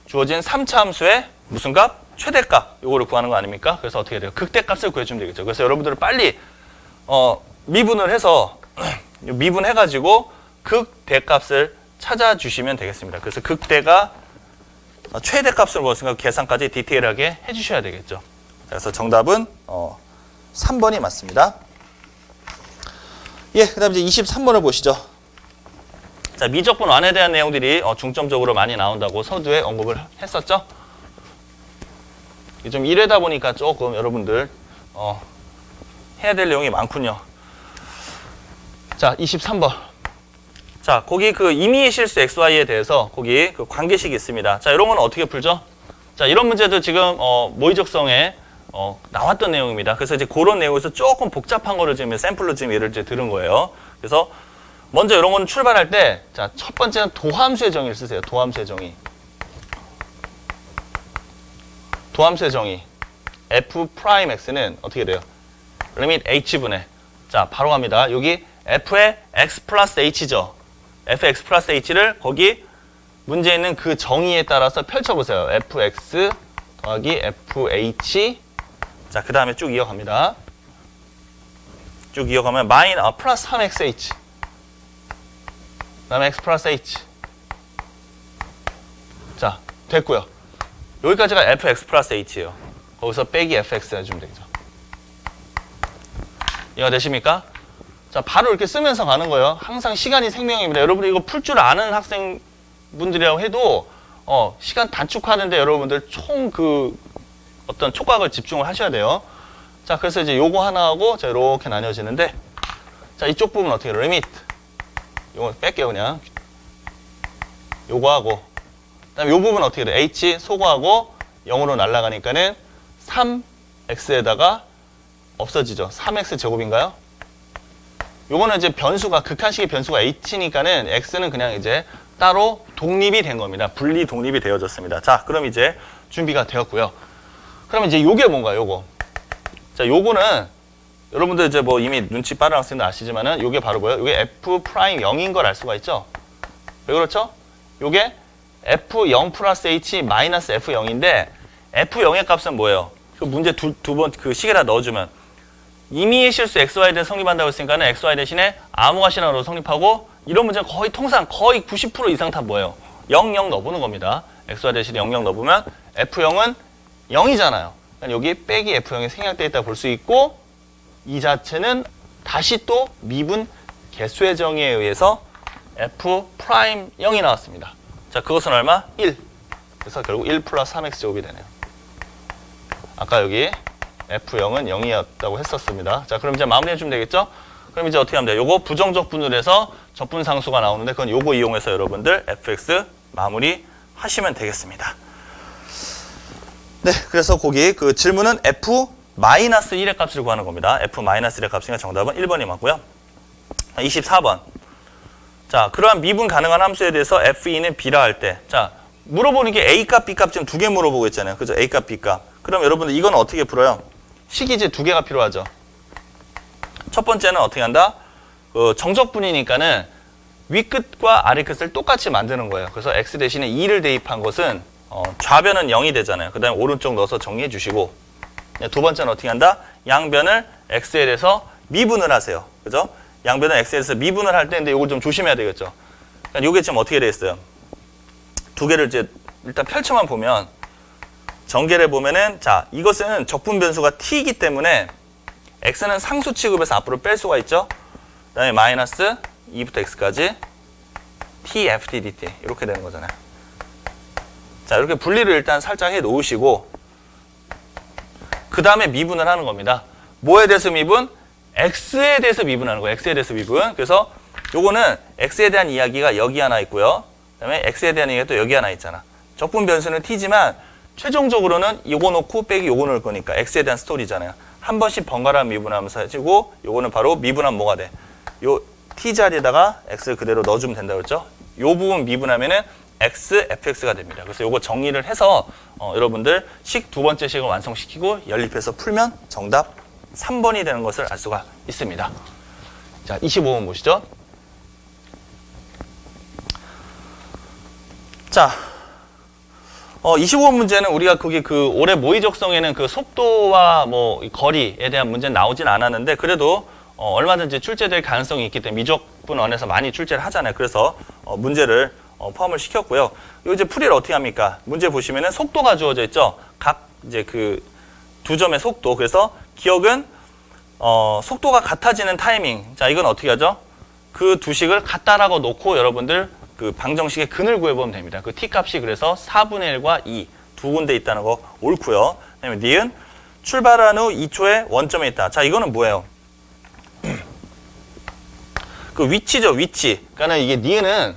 주어진 3차 함수의 무슨 값? 최대값. 요거를 구하는 거 아닙니까? 그래서 어떻게 돼요? 극대값을 구해주면 되겠죠. 그래서 여러분들은 빨리 미분을 해서 미분해가지고 극대값을 찾아주시면 되겠습니다. 그래서 극대가 최대값을 구했으니까 계산까지 디테일하게 해주셔야 되겠죠. 그래서 정답은 3번이 맞습니다. 예, 그 다음에 이제 23번을 보시죠. 자, 미적분 완에 대한 내용들이 중점적으로 많이 나온다고 서두에 언급을 했었죠. 좀 이래다 보니까 조금 여러분들 해야 될 내용이 많군요. 자, 23번. 자, 거기 그 임의의 실수 XY에 대해서 거기 그 관계식이 있습니다. 자, 이런 건 어떻게 풀죠? 자, 이런 문제도 지금 모의적성에 나왔던 내용입니다. 그래서 이제 그런 내용에서 조금 복잡한 거를 지금 샘플로 지금 예를 들은 거예요. 그래서 먼저 이런 건 출발할 때, 자, 첫 번째는 도함수의 정의를 쓰세요. 도함수의 정의. 도함수의 정의. F'X는 어떻게 돼요? 리밋 H분의. 자, 바로 갑니다. 여기 F의 X 플러스 H죠. Fx 플러스 H를 거기 문제에 있는 그 정의에 따라서 펼쳐보세요. Fx 더하기 FH. 자, 그 다음에 쭉 이어갑니다. 쭉 이어가면 플러스 3xh. 그 다음에 x 플러스 h. 자, 됐고요. 여기까지가 fx 플러스 h예요. 거기서 빼기 fx 해주면 되죠. 이해가 되십니까? 자, 바로 이렇게 쓰면서 가는 거예요. 항상 시간이 생명입니다. 여러분들 이거 풀 줄 아는 학생분들이라고 해도 시간 단축하는데 여러분들 총 어떤 촉각을 집중을 하셔야 돼요. 자, 그래서 이제 요거 하나하고 자, 이렇게 나뉘어지는데, 자, 이쪽 부분 어떻게 해요? 리미트. 요거 뺄게요, 그냥. 요거 하고. 그 다음에 요 부분 어떻게 돼요? h 소거하고 0으로 날아가니까는 3x에다가 없어지죠. 3x 제곱인가요? 요거는 이제 변수가, 극한식의 변수가 h니까는 x는 그냥 이제 따로 독립이 된 겁니다. 분리 독립이 되어졌습니다. 자, 그럼 이제 준비가 되었고요. 그러면 이제 요게 뭔가요, 요거? 자, 요거는 여러분들 이제 뭐 이미 눈치 빠른 학생들 아시지만은 요게 바로 뭐예요? 요게 F'0인 걸 알 수가 있죠? 왜 그렇죠? 요게 F0 플러스 H 마이너스 F0인데 F0의 값은 뭐예요? 그 문제 두 번 그 시계다 넣어주면 임의의 실수 XY에 대해 성립한다고 했으니까는 XY 대신에 아무 값이나 넣어 성립하고, 이런 문제는 거의 통상 거의 90% 이상 다 뭐예요? 0, 0 넣어보는 겁니다. XY 대신에 0, 0 넣어보면 F0은 0이잖아요. 그러니까 여기 빼기 F0이 생략되어 있다 볼 수 있고, 이 자체는 다시 또 미분 개수의 정의에 의해서 F'0이 나왔습니다. 자, 그것은 얼마? 1. 그래서 결국 1 플러스 3x 제곱이 되네요. 아까 여기 F0은 0이었다고 했었습니다. 자, 그럼 이제 마무리해주면 되겠죠? 그럼 이제 어떻게 하면 돼요? 요거 부정적 분율에서 적분상수가 나오는데, 그건 요거 이용해서 여러분들 fx 마무리 하시면 되겠습니다. 네, 그래서 거기 그 질문은 f-1의 값을 구하는 겁니다. f-1의 값이니까 정답은 1번이 맞고요. 24번. 자, 그러한 미분 가능한 함수에 대해서 f2는 b라 할 때, 자, 물어보는 게 a값, b값 지금 두 개 물어보고 있잖아요. 그죠? a값, b값. 그럼 여러분들 이건 어떻게 풀어요? 식이제 두 개가 필요하죠. 첫 번째는 어떻게 한다? 정적분이니까는 윗끝과 아래끝을 똑같이 만드는 거예요. 그래서 x 대신에 2를 대입한 것은 좌변은 0이 되잖아요. 그 다음에 오른쪽 넣어서 정리해 주시고, 두 번째는 어떻게 한다? 양변을 x에 대해서 미분을 하세요. 그죠? 양변을 x에 대해서 미분을 할 때, 근데 이거 좀 조심해야 되겠죠. 그러니까 이게 지금 어떻게 되어 있어요? 두 개를 이제 일단 펼쳐만 보면, 전개를 보면은, 자, 이것은 적분 변수가 t이기 때문에 x는 상수 취급해서 앞으로 뺄 수가 있죠. 그 다음에 마이너스 2부터 x까지 t ft dt 이렇게 되는 거잖아요. 자, 이렇게 분리를 일단 살짝 해 놓으시고, 그 다음에 미분을 하는 겁니다. 뭐에 대해서 미분? x에 대해서 미분하는 거예요. x에 대해서 미분. 그래서 요거는 x에 대한 이야기가 여기 하나 있고요. 그 다음에 x에 대한 이야기가 또 여기 하나 있잖아. 적분 변수는 t지만 최종적으로는 요거 놓고 빼기 요거 넣을 거니까 x에 대한 스토리잖아요. 한 번씩 번갈아 미분하면서 해주고, 요거는 바로 미분하면 뭐가 돼? 요 t 자리에다가 x를 그대로 넣어주면 된다고 했죠? 요 부분 미분하면은 x, fx가 됩니다. 그래서 요거 정리를 해서 여러분들 식 두 번째 식을 완성시키고 연립해서 풀면 정답 3번이 되는 것을 알 수가 있습니다. 자, 25번 보시죠. 자, 25번 문제는 우리가 거기 그 올해 모의적성에는 그 속도와 뭐 거리에 대한 문제는 나오진 않았는데, 그래도 얼마든지 출제될 가능성이 있기 때문에 미적분원에서 많이 출제를 하잖아요. 그래서 문제를 포함을 시켰고요. 이 이제 풀이를 어떻게 합니까? 문제 보시면은 속도가 주어져 있죠. 각 이제 그 두 점의 속도. 그래서 기억은 속도가 같아지는 타이밍. 자, 이건 어떻게 하죠? 그 두 식을 같다라고 놓고 여러분들 그 방정식의 근을 구해보면 됩니다. 그 t 값이 그래서 4분의 1과 2 두 군데 있다는 거 옳고요. 그다음에 니은 출발한 후 2초에 원점에 있다. 자, 이거는 뭐예요? 그 위치죠, 위치. 그러니까 이게 니은은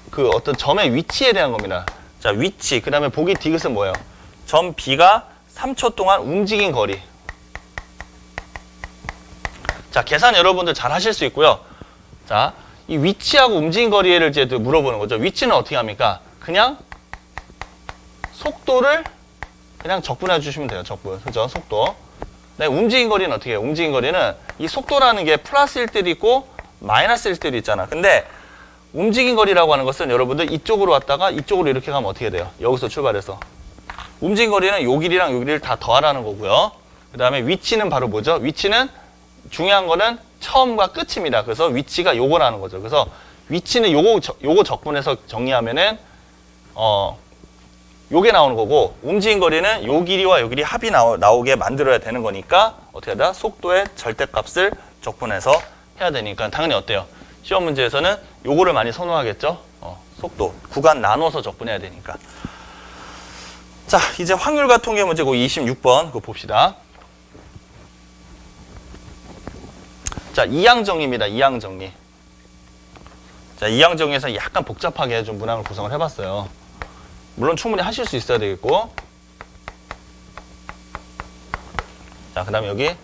그 어떤 점의 위치에 대한 겁니다. 자, 위치. 그 다음에 보기 디귿은 뭐예요? 점 B가 3초 동안 움직인 거리. 자, 계산 여러분들 잘 하실 수 있고요. 자, 이 위치하고 움직인 거리를 이제 물어보는 거죠. 위치는 어떻게 합니까? 그냥 속도를 그냥 적분해 주시면 돼요. 적분. 그죠? 속도. 네, 움직인 거리는 어떻게 해요? 움직인 거리는 이 속도라는 게 플러스일 때도 있고 마이너스일 때도 있잖아. 근데 움직인 거리라고 하는 것은 여러분들 이쪽으로 왔다가 이쪽으로 이렇게 가면 어떻게 돼요? 여기서 출발해서. 움직인 거리는 요 길이랑 요 길이를 다 더하라는 거고요. 그 다음에 위치는 바로 뭐죠? 위치는 중요한 거는 처음과 끝입니다. 그래서 위치가 요거라는 거죠. 그래서 위치는 요거 적분해서 정리하면은 요게 나오는 거고, 움직인 거리는 요 길이와 요 길이 합이 나오게 만들어야 되는 거니까 어떻게 하다? 속도의 절대값을 적분해서 해야 되니까 당연히 어때요? 시험 문제에서는 요거를 많이 선호하겠죠? 속도. 구간 나눠서 적분해야 되니까. 자, 이제 확률과 통계 문제고 26번 그거 봅시다. 자, 이항정리입니다. 이항정리. 자, 이항정리에서 약간 복잡하게 좀 문항을 구성을 해봤어요. 물론 충분히 하실 수 있어야 되겠고. 자, 그 다음에 여기.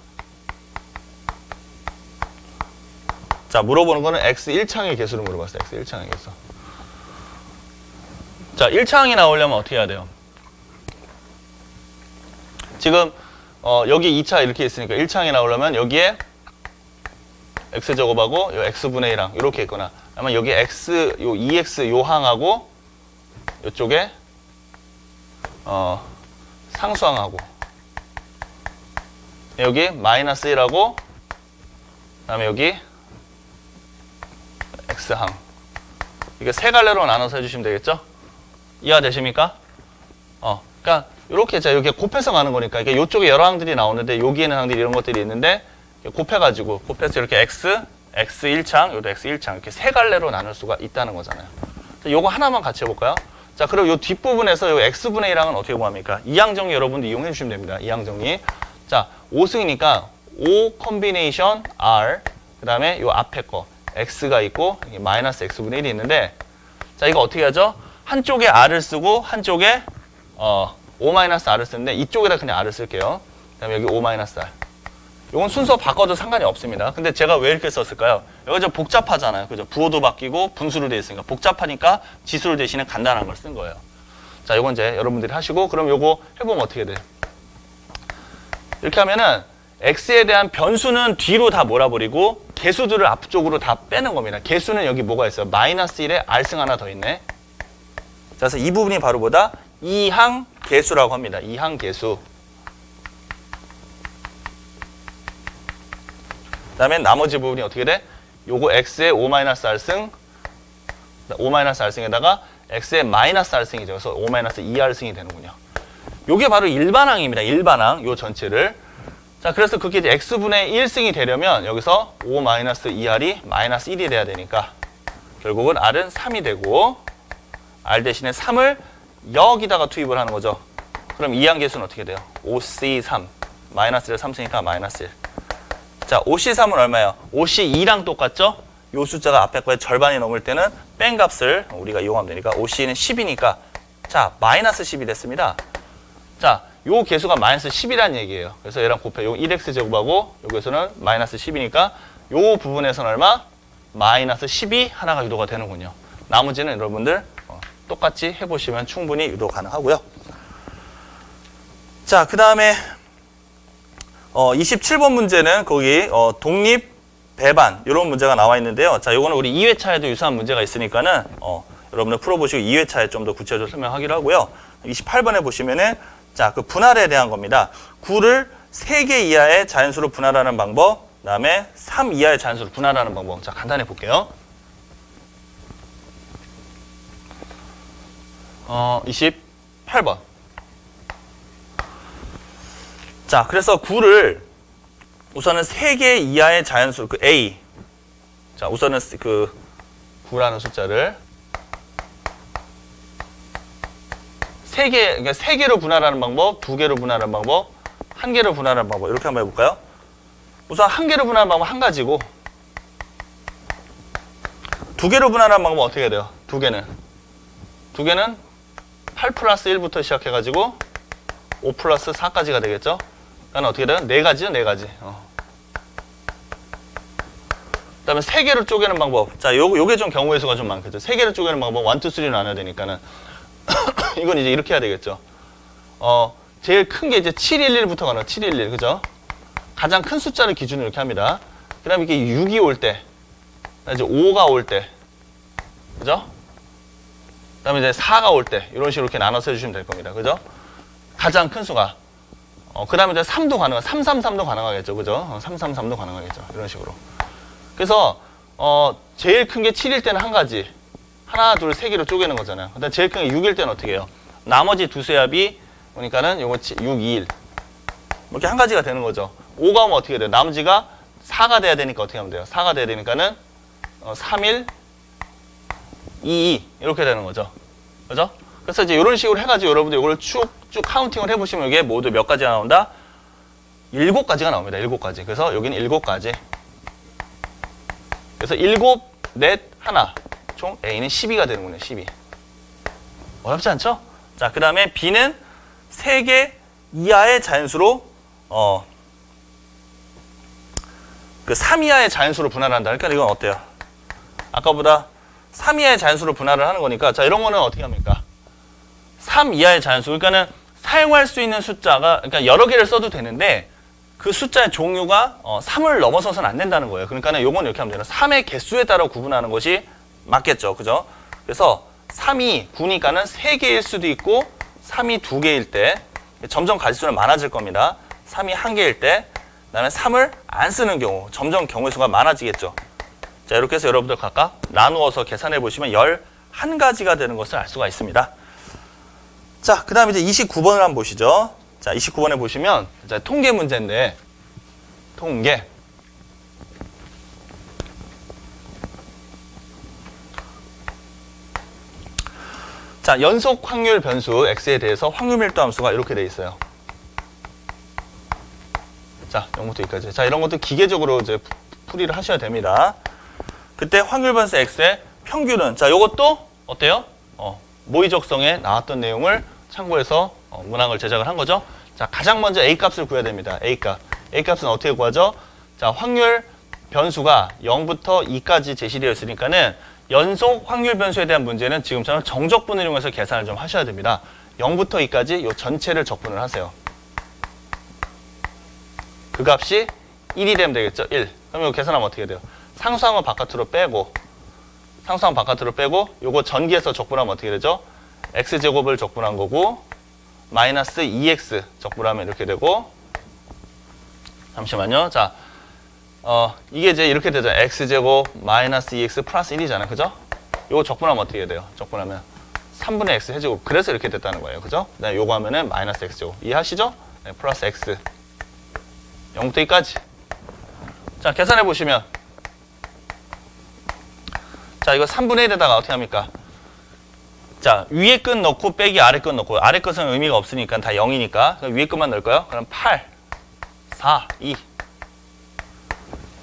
자, 물어보는 거는 X1창의 개수를 물어봤어요. X1창의 개수. 자, 1창이 나오려면 어떻게 해야 돼요? 지금 여기 2차 이렇게 있으니까 1창이 나오려면 여기에 X제곱하고 요 X분의 1항 이렇게 있거나, 아니면 여기 X, 요 2X 요 항하고 요쪽에 상수항하고 여기 마이너스 1하고 그 다음에 여기 X항, 이게 세 갈래로 나눠서 해주시면 되겠죠? 이해되십니까? 그러니까 이렇게 자 이렇게 곱해서 가는 거니까 이게 이쪽에 여러 항들이 나오는데 여기에는 항들이 이런 것들이 있는데 곱해서 이렇게 X1창, 요도 X1창 이렇게 세 갈래로 나눌 수가 있다는 거잖아요. 요거 하나만 같이 해볼까요? 자, 그리고 요 뒷부분에서 요 X분의 1항은 어떻게 구합니까? 이항정리 여러분들 이용해 주시면 됩니다. 이항정리. 자, 5승이니까 5 컨비네이션 R, 그 다음에 요 앞에 거 X가 있고 마이너스 X분의 1이 있는데, 자, 이거 어떻게 하죠? 한쪽에 R을 쓰고 한쪽에 O-R을 쓰는데 이쪽에다 그냥 R을 쓸게요. 그 다음에 여기 O-R. 이건 순서 바꿔도 상관이 없습니다. 근데 제가 왜 이렇게 썼을까요? 여기 좀 복잡하잖아요. 그죠? 부호도 바뀌고 분수로 되어 있으니까 복잡하니까 지수를 대신에 간단한 걸 쓴 거예요. 자, 이건 이제 여러분들이 하시고, 그럼 요거 해보면 어떻게 돼? 이렇게 하면은 X에 대한 변수는 뒤로 다 몰아버리고 개수들을 앞쪽으로 다 빼는 겁니다. 개수는 여기 뭐가 있어요? 마이너스 1에 R승 하나 더 있네. 자, 그래서 이 부분이 바로 뭐다? 이항 개수라고 합니다. 이항 개수. 그 다음에 나머지 부분이 어떻게 돼? 요거 X의 O-R승, O-R승에다가 X의 마이너스 R승이죠. 그래서 O-2R승이 되는군요. 요게 바로 일반항입니다. 일반항, 요 전체를. 자, 그래서 그게 이제 X분의 1승이 되려면 여기서 O-2R이 마이너스 1이 돼야 되니까 결국은 R은 3이 되고, R 대신에 3을 여기다가 투입을 하는 거죠. 그럼 이항계수는 어떻게 돼요? OC3. 마이너스를 3 쓰니까 마이너스 1. 자, OC3은 얼마예요? OC2랑 똑같죠? 요 숫자가 앞에 거의 절반이 넘을 때는 뺀 값을 우리가 이용하면 되니까 OC는 10이니까 자, 마이너스 10이 됐습니다. 자, 요 개수가 마이너스 10이라는 얘기예요. 그래서 얘랑 곱해. 요 1x 제곱하고 여기서는 마이너스 10이니까 요 부분에서는 얼마? 마이너스 10이 하나가 유도가 되는군요. 나머지는 여러분들 똑같이 해보시면 충분히 유도 가능하고요. 자, 그 다음에 27번 문제는 거기 독립, 배반 이런 문제가 나와 있는데요. 자, 요거는 우리 2회차에도 유사한 문제가 있으니까는 여러분들 풀어보시고 2회차에 좀 더 구체적으로 설명하기로 하고요. 28번에 보시면은 자, 그 분할에 대한 겁니다. 9를 3개 이하의 자연수로 분할하는 방법, 그 다음에 3 이하의 자연수로 분할하는 방법. 자, 간단히 볼게요. 28번. 자, 그래서 9를 우선은 3개 이하의 자연수, 그 A. 자, 우선은 그 9라는 숫자를 3개, 그러니까 3개로 분할하는 방법, 2개로 분할하는 방법, 1개로 분할하는 방법. 이렇게 한번 해볼까요? 우선 1개로 분할하는 방법 한 가지고, 두 개로 분할하는 방법은 어떻게 해야 돼요? 두 개는 8 플러스 1부터 시작해가지고 5 플러스 4까지가 되겠죠? 그러니까 어떻게 돼요? 네 가지요, 네 가지. 그 다음에 세 개로 쪼개는 방법. 자, 요게 좀 경우의 수가 좀 많겠죠. 세 개로 쪼개는 방법, 1, 2, 3로 나눠야 되니까는. 이건 이제 이렇게 해야 되겠죠. 제일 큰 게 이제 711부터 가나, 711, 그죠? 가장 큰 숫자를 기준으로 이렇게 합니다. 그 다음에 이게 6이 올 때, 이제 5가 올 때, 그죠? 그 다음에 이제 4가 올 때, 이런 식으로 이렇게 나눠서 해주시면 될 겁니다. 그죠? 가장 큰 수가. 그 다음에 이제 3도 가능한, 333도 가능하겠죠. 그죠? 333도 가능하겠죠. 이런 식으로. 그래서, 제일 큰 게 7일 때는 한 가지. 하나, 둘, 세 개로 쪼개는 거잖아요. 근데 제일 큰 게 6일 때는 어떻게 해요? 나머지 두 수압이, 그러니까는 요거 6, 2, 1. 이렇게 한 가지가 되는 거죠. 5가 오면 어떻게 돼요? 나머지가 4가 돼야 되니까 어떻게 하면 돼요? 4가 돼야 되니까는 3, 1, 2, 2 이렇게 되는 거죠. 그죠? 그래서 이제 이런 식으로 해가지고 여러분들 이걸 쭉 카운팅을 해보시면 이게 모두 몇 가지가 나온다? 7가지가 나옵니다. 7가지. 그래서 여기는 7가지. 그래서 7, 넷, 하나. 총 A는 12가 되는군요. 12. 어렵지 않죠? 자, 그 다음에 B는 3개 이하의 자연수로 그 3 이하의 자연수로 분할한다. 그러니까 이건 어때요? 아까보다 3 이하의 자연수로 분할을 하는 거니까 자, 이런 거는 어떻게 합니까? 3 이하의 자연수. 그러니까는 사용할 수 있는 숫자가 그러니까 여러 개를 써도 되는데 그 숫자의 종류가 3을 넘어서서는 안 된다는 거예요. 그러니까는 요건 이렇게 하면 돼요. 3의 개수에 따라 구분하는 것이 맞겠죠. 그죠? 그래서 3이 9니까는 3개일 수도 있고 3이 2개일 때 점점 가지수는 많아질 겁니다. 3이 1개일 때 그다음에 3을 안 쓰는 경우 점점 경우의 수가 많아지겠죠. 자, 이렇게 해서 여러분들 각각 나누어서 계산해 보시면 11가지가 되는 것을 알 수가 있습니다. 자, 그 다음에 이제 29번을 한번 보시죠. 자, 29번에 보시면 자, 통계 문제인데 통계 자, 연속 확률 변수 x에 대해서 확률 밀도 함수가 이렇게 돼 있어요. 자, 0부터 2까지. 자, 이런 것도 기계적으로 이제 풀이를 하셔야 됩니다. 그때 확률 변수 x의 평균은 자, 요것도 어때요? 모의 적성에 나왔던 내용을 참고해서 문항을 제작을 한 거죠. 자, 가장 먼저 a 값을 구해야 됩니다. a 값. a 값은 어떻게 구하죠? 자, 확률 변수가 0부터 2까지 제시되어 있으니까는 연속 확률 변수에 대한 문제는 지금처럼 정적분을 이용해서 계산을 좀 하셔야 됩니다. 0부터 2까지 이 전체를 적분을 하세요. 그 값이 1이 되면 되겠죠? 1. 그럼 이거 계산하면 어떻게 돼요? 상수항은 바깥으로 빼고 상수항 바깥으로 빼고 요거 전기해서 적분하면 어떻게 되죠? x제곱을 적분한 거고 마이너스 2x 적분하면 이렇게 되고 잠시만요. 자, 이게 이제 이렇게 되죠. x제곱 마이너스 2x 플러스 1이잖아요. 그죠? 요거 적분하면 어떻게 돼요? 적분하면 3분의 x 해제곱. 그래서 이렇게 됐다는 거예요. 그죠? 네, 요거 하면은 마이너스 x제곱. 이해하시죠? 네, 플러스 x 0부터 2까지. 자, 계산해 보시면 자, 이거 3분의 1에다가 어떻게 합니까? 자, 위에 끝 넣고 빼기 아래 끝 넣고 아래 끝은 의미가 없으니까 다 0이니까 위에 끝만 넣을까요? 그럼 8, 4, 2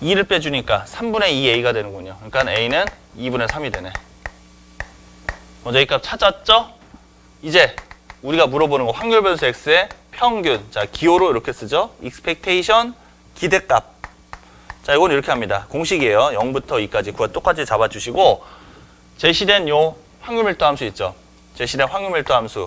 2를 빼주니까 3분의 2a가 되는군요. 그러니까 a는 2분의 3이 되네. 먼저 a 값 찾았죠? 이제 우리가 물어보는 거 확률 변수 x의 평균. 자, 기호로 이렇게 쓰죠. expectation 기대값. 자, 이건 이렇게 합니다. 공식이에요. 0부터 2까지 그거 똑같이 잡아주시고 제시된 요 확률 밀도 함수 있죠. 제시된 확률 밀도 함수.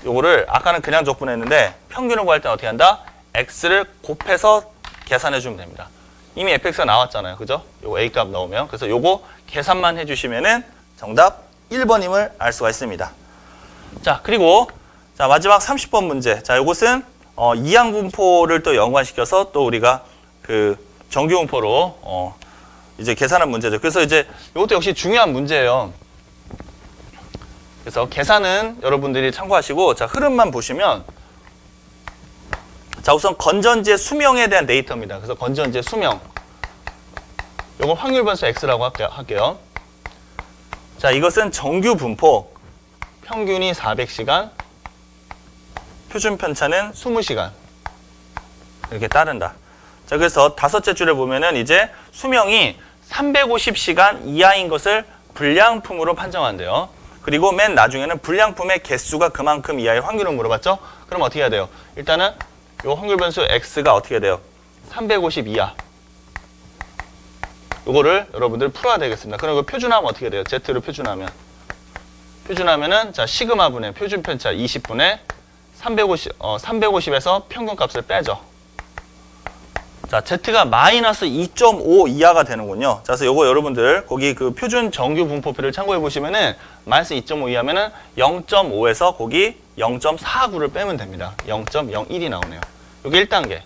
요거를 아까는 그냥 적분했는데 평균을 구할 때는 어떻게 한다? x를 곱해서 계산해 주면 됩니다. 이미 fx가 나왔잖아요. 그죠? 요거 a 값 넣으면. 그래서 요거 계산만 해주시면은 정답 1번임을 알 수가 있습니다. 자, 그리고 자, 마지막 30번 문제. 자, 요것은 이항분포를 또 연관시켜서 또 우리가 그 정규분포로 이제 계산한 문제죠. 그래서 이제 이것도 역시 중요한 문제예요. 그래서 계산은 여러분들이 참고하시고 자, 흐름만 보시면 자, 우선 건전지의 수명에 대한 데이터입니다. 그래서 건전지의 수명. 요걸 확률 변수 x라고 할게요. 자, 이것은 정규 분포. 평균이 400시간, 표준 편차는 20시간. 이렇게 따른다. 자, 그래서 다섯째 줄에 보면은 이제 수명이 350시간 이하인 것을 불량품으로 판정한대요. 그리고 맨 나중에는 불량품의 개수가 그만큼 이하의 확률을 물어봤죠? 그럼 어떻게 해야 돼요? 일단은 요 확률 변수 x가 어떻게 돼요? 350 이하. 요거를 여러분들 풀어야 되겠습니다. 그럼 이거 표준하면 어떻게 돼요? z로 표준하면은 자 시그마분의 표준 편차 20분의 350에서 평균값을 빼죠. 자, z가 마이너스 2.5 이하가 되는군요. 자, 그래서 요거 여러분들 거기 그 표준 정규 분포표를 참고해 보시면은 마이너스 2.5 이하면은 0.5에서 거기 0.49를 빼면 됩니다. 0.01이 나오네요. 요게 1단계.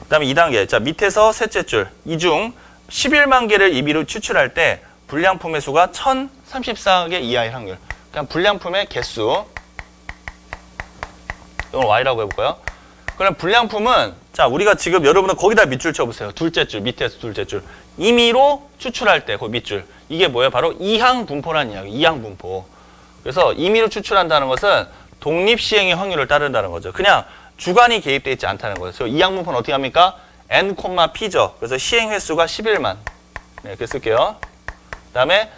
그다음에 2단계. 자, 밑에서 셋째 줄. 이 중 11만 개를 임의로 추출할 때 불량품의 수가 1034개 이하의 확률. 그냥 불량품의 개수. 이걸 y라고 해볼까요? 그럼 불량품은 자 우리가 지금 여러분은 거기다 밑줄 쳐보세요. 둘째 줄 밑에서 둘째 줄 임의로 추출할 때 그 밑줄 이게 뭐예요? 바로 이항 분포라는 이야기. 이항 분포. 그래서 임의로 추출한다는 것은 독립 시행의 확률을 따른다는 거죠. 그냥 주관이 개입되어 있지 않다는 거죠. 그래서 이항 분포는 어떻게 합니까? n, p죠. 그래서 시행 횟수가 11만. 네, 이렇게 쓸게요. 그다음에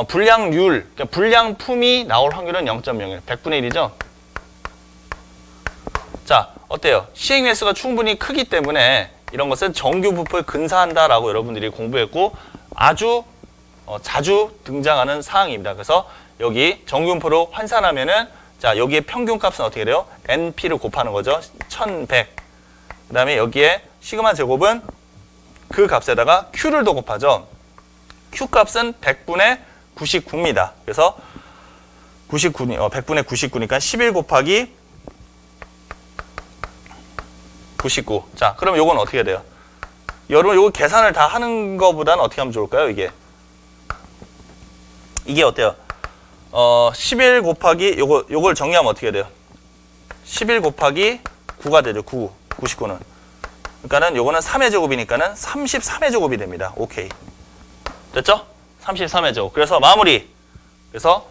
불량률, 그러니까 불량품이 나올 확률은 0.01, 100분의 1이죠. 자, 어때요? 시행 횟수가 충분히 크기 때문에 이런 것은 정규 분포에 근사한다라고 여러분들이 공부했고 아주 자주 등장하는 사항입니다. 그래서 여기 정규 분포로 환산하면은 자 여기에 평균값은 어떻게 돼요? NP를 곱하는 거죠. 1100. 그 다음에 여기에 시그마 제곱은 그 값에다가 Q를 더 곱하죠. Q 값은 100분의 99입니다. 그래서 100분의 99니까 11 곱하기 99. 자, 그럼 요건 어떻게 돼요? 여러분, 요거 계산을 다 하는 거보다는 어떻게 하면 좋을까요? 이게 어때요? 11 곱하기, 요걸 정리하면 어떻게 돼요? 11 곱하기 9가 되죠. 99는. 그러니까는 요거는 3의 제곱이니까는 33의 제곱이 됩니다. 오케이. 됐죠? 33의 제곱. 그래서 마무리. 그래서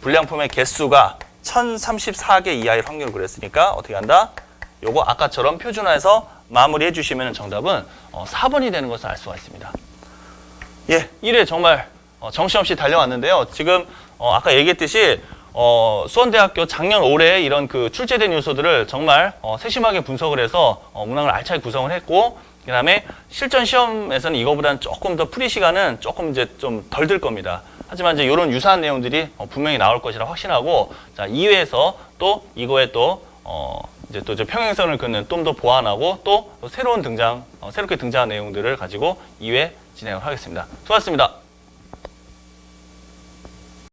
불량품의 개수가 1034개 이하의 확률을 그랬으니까 어떻게 한다? 요거 아까처럼 표준화해서 마무리해 주시면 정답은 4번이 되는 것을 알 수가 있습니다. 예, 1회 정말 정신없이 달려왔는데요. 지금 아까 얘기했듯이 수원대학교 작년 올해 이런 그 출제된 요소들을 정말 세심하게 분석을 해서 문항을 알차게 구성을 했고 그 다음에 실전 시험에서는 이거보다는 조금 더 풀이 시간은 조금 이제 좀 덜 들 겁니다. 하지만 이제 이런 유사한 내용들이 분명히 나올 것이라 확신하고 자 2회에서 또 이거에 또 이제 또 평행선을 긋는 좀 더 보완하고 또 새롭게 등장한 내용들을 가지고 2회 진행을 하겠습니다. 수고하셨습니다.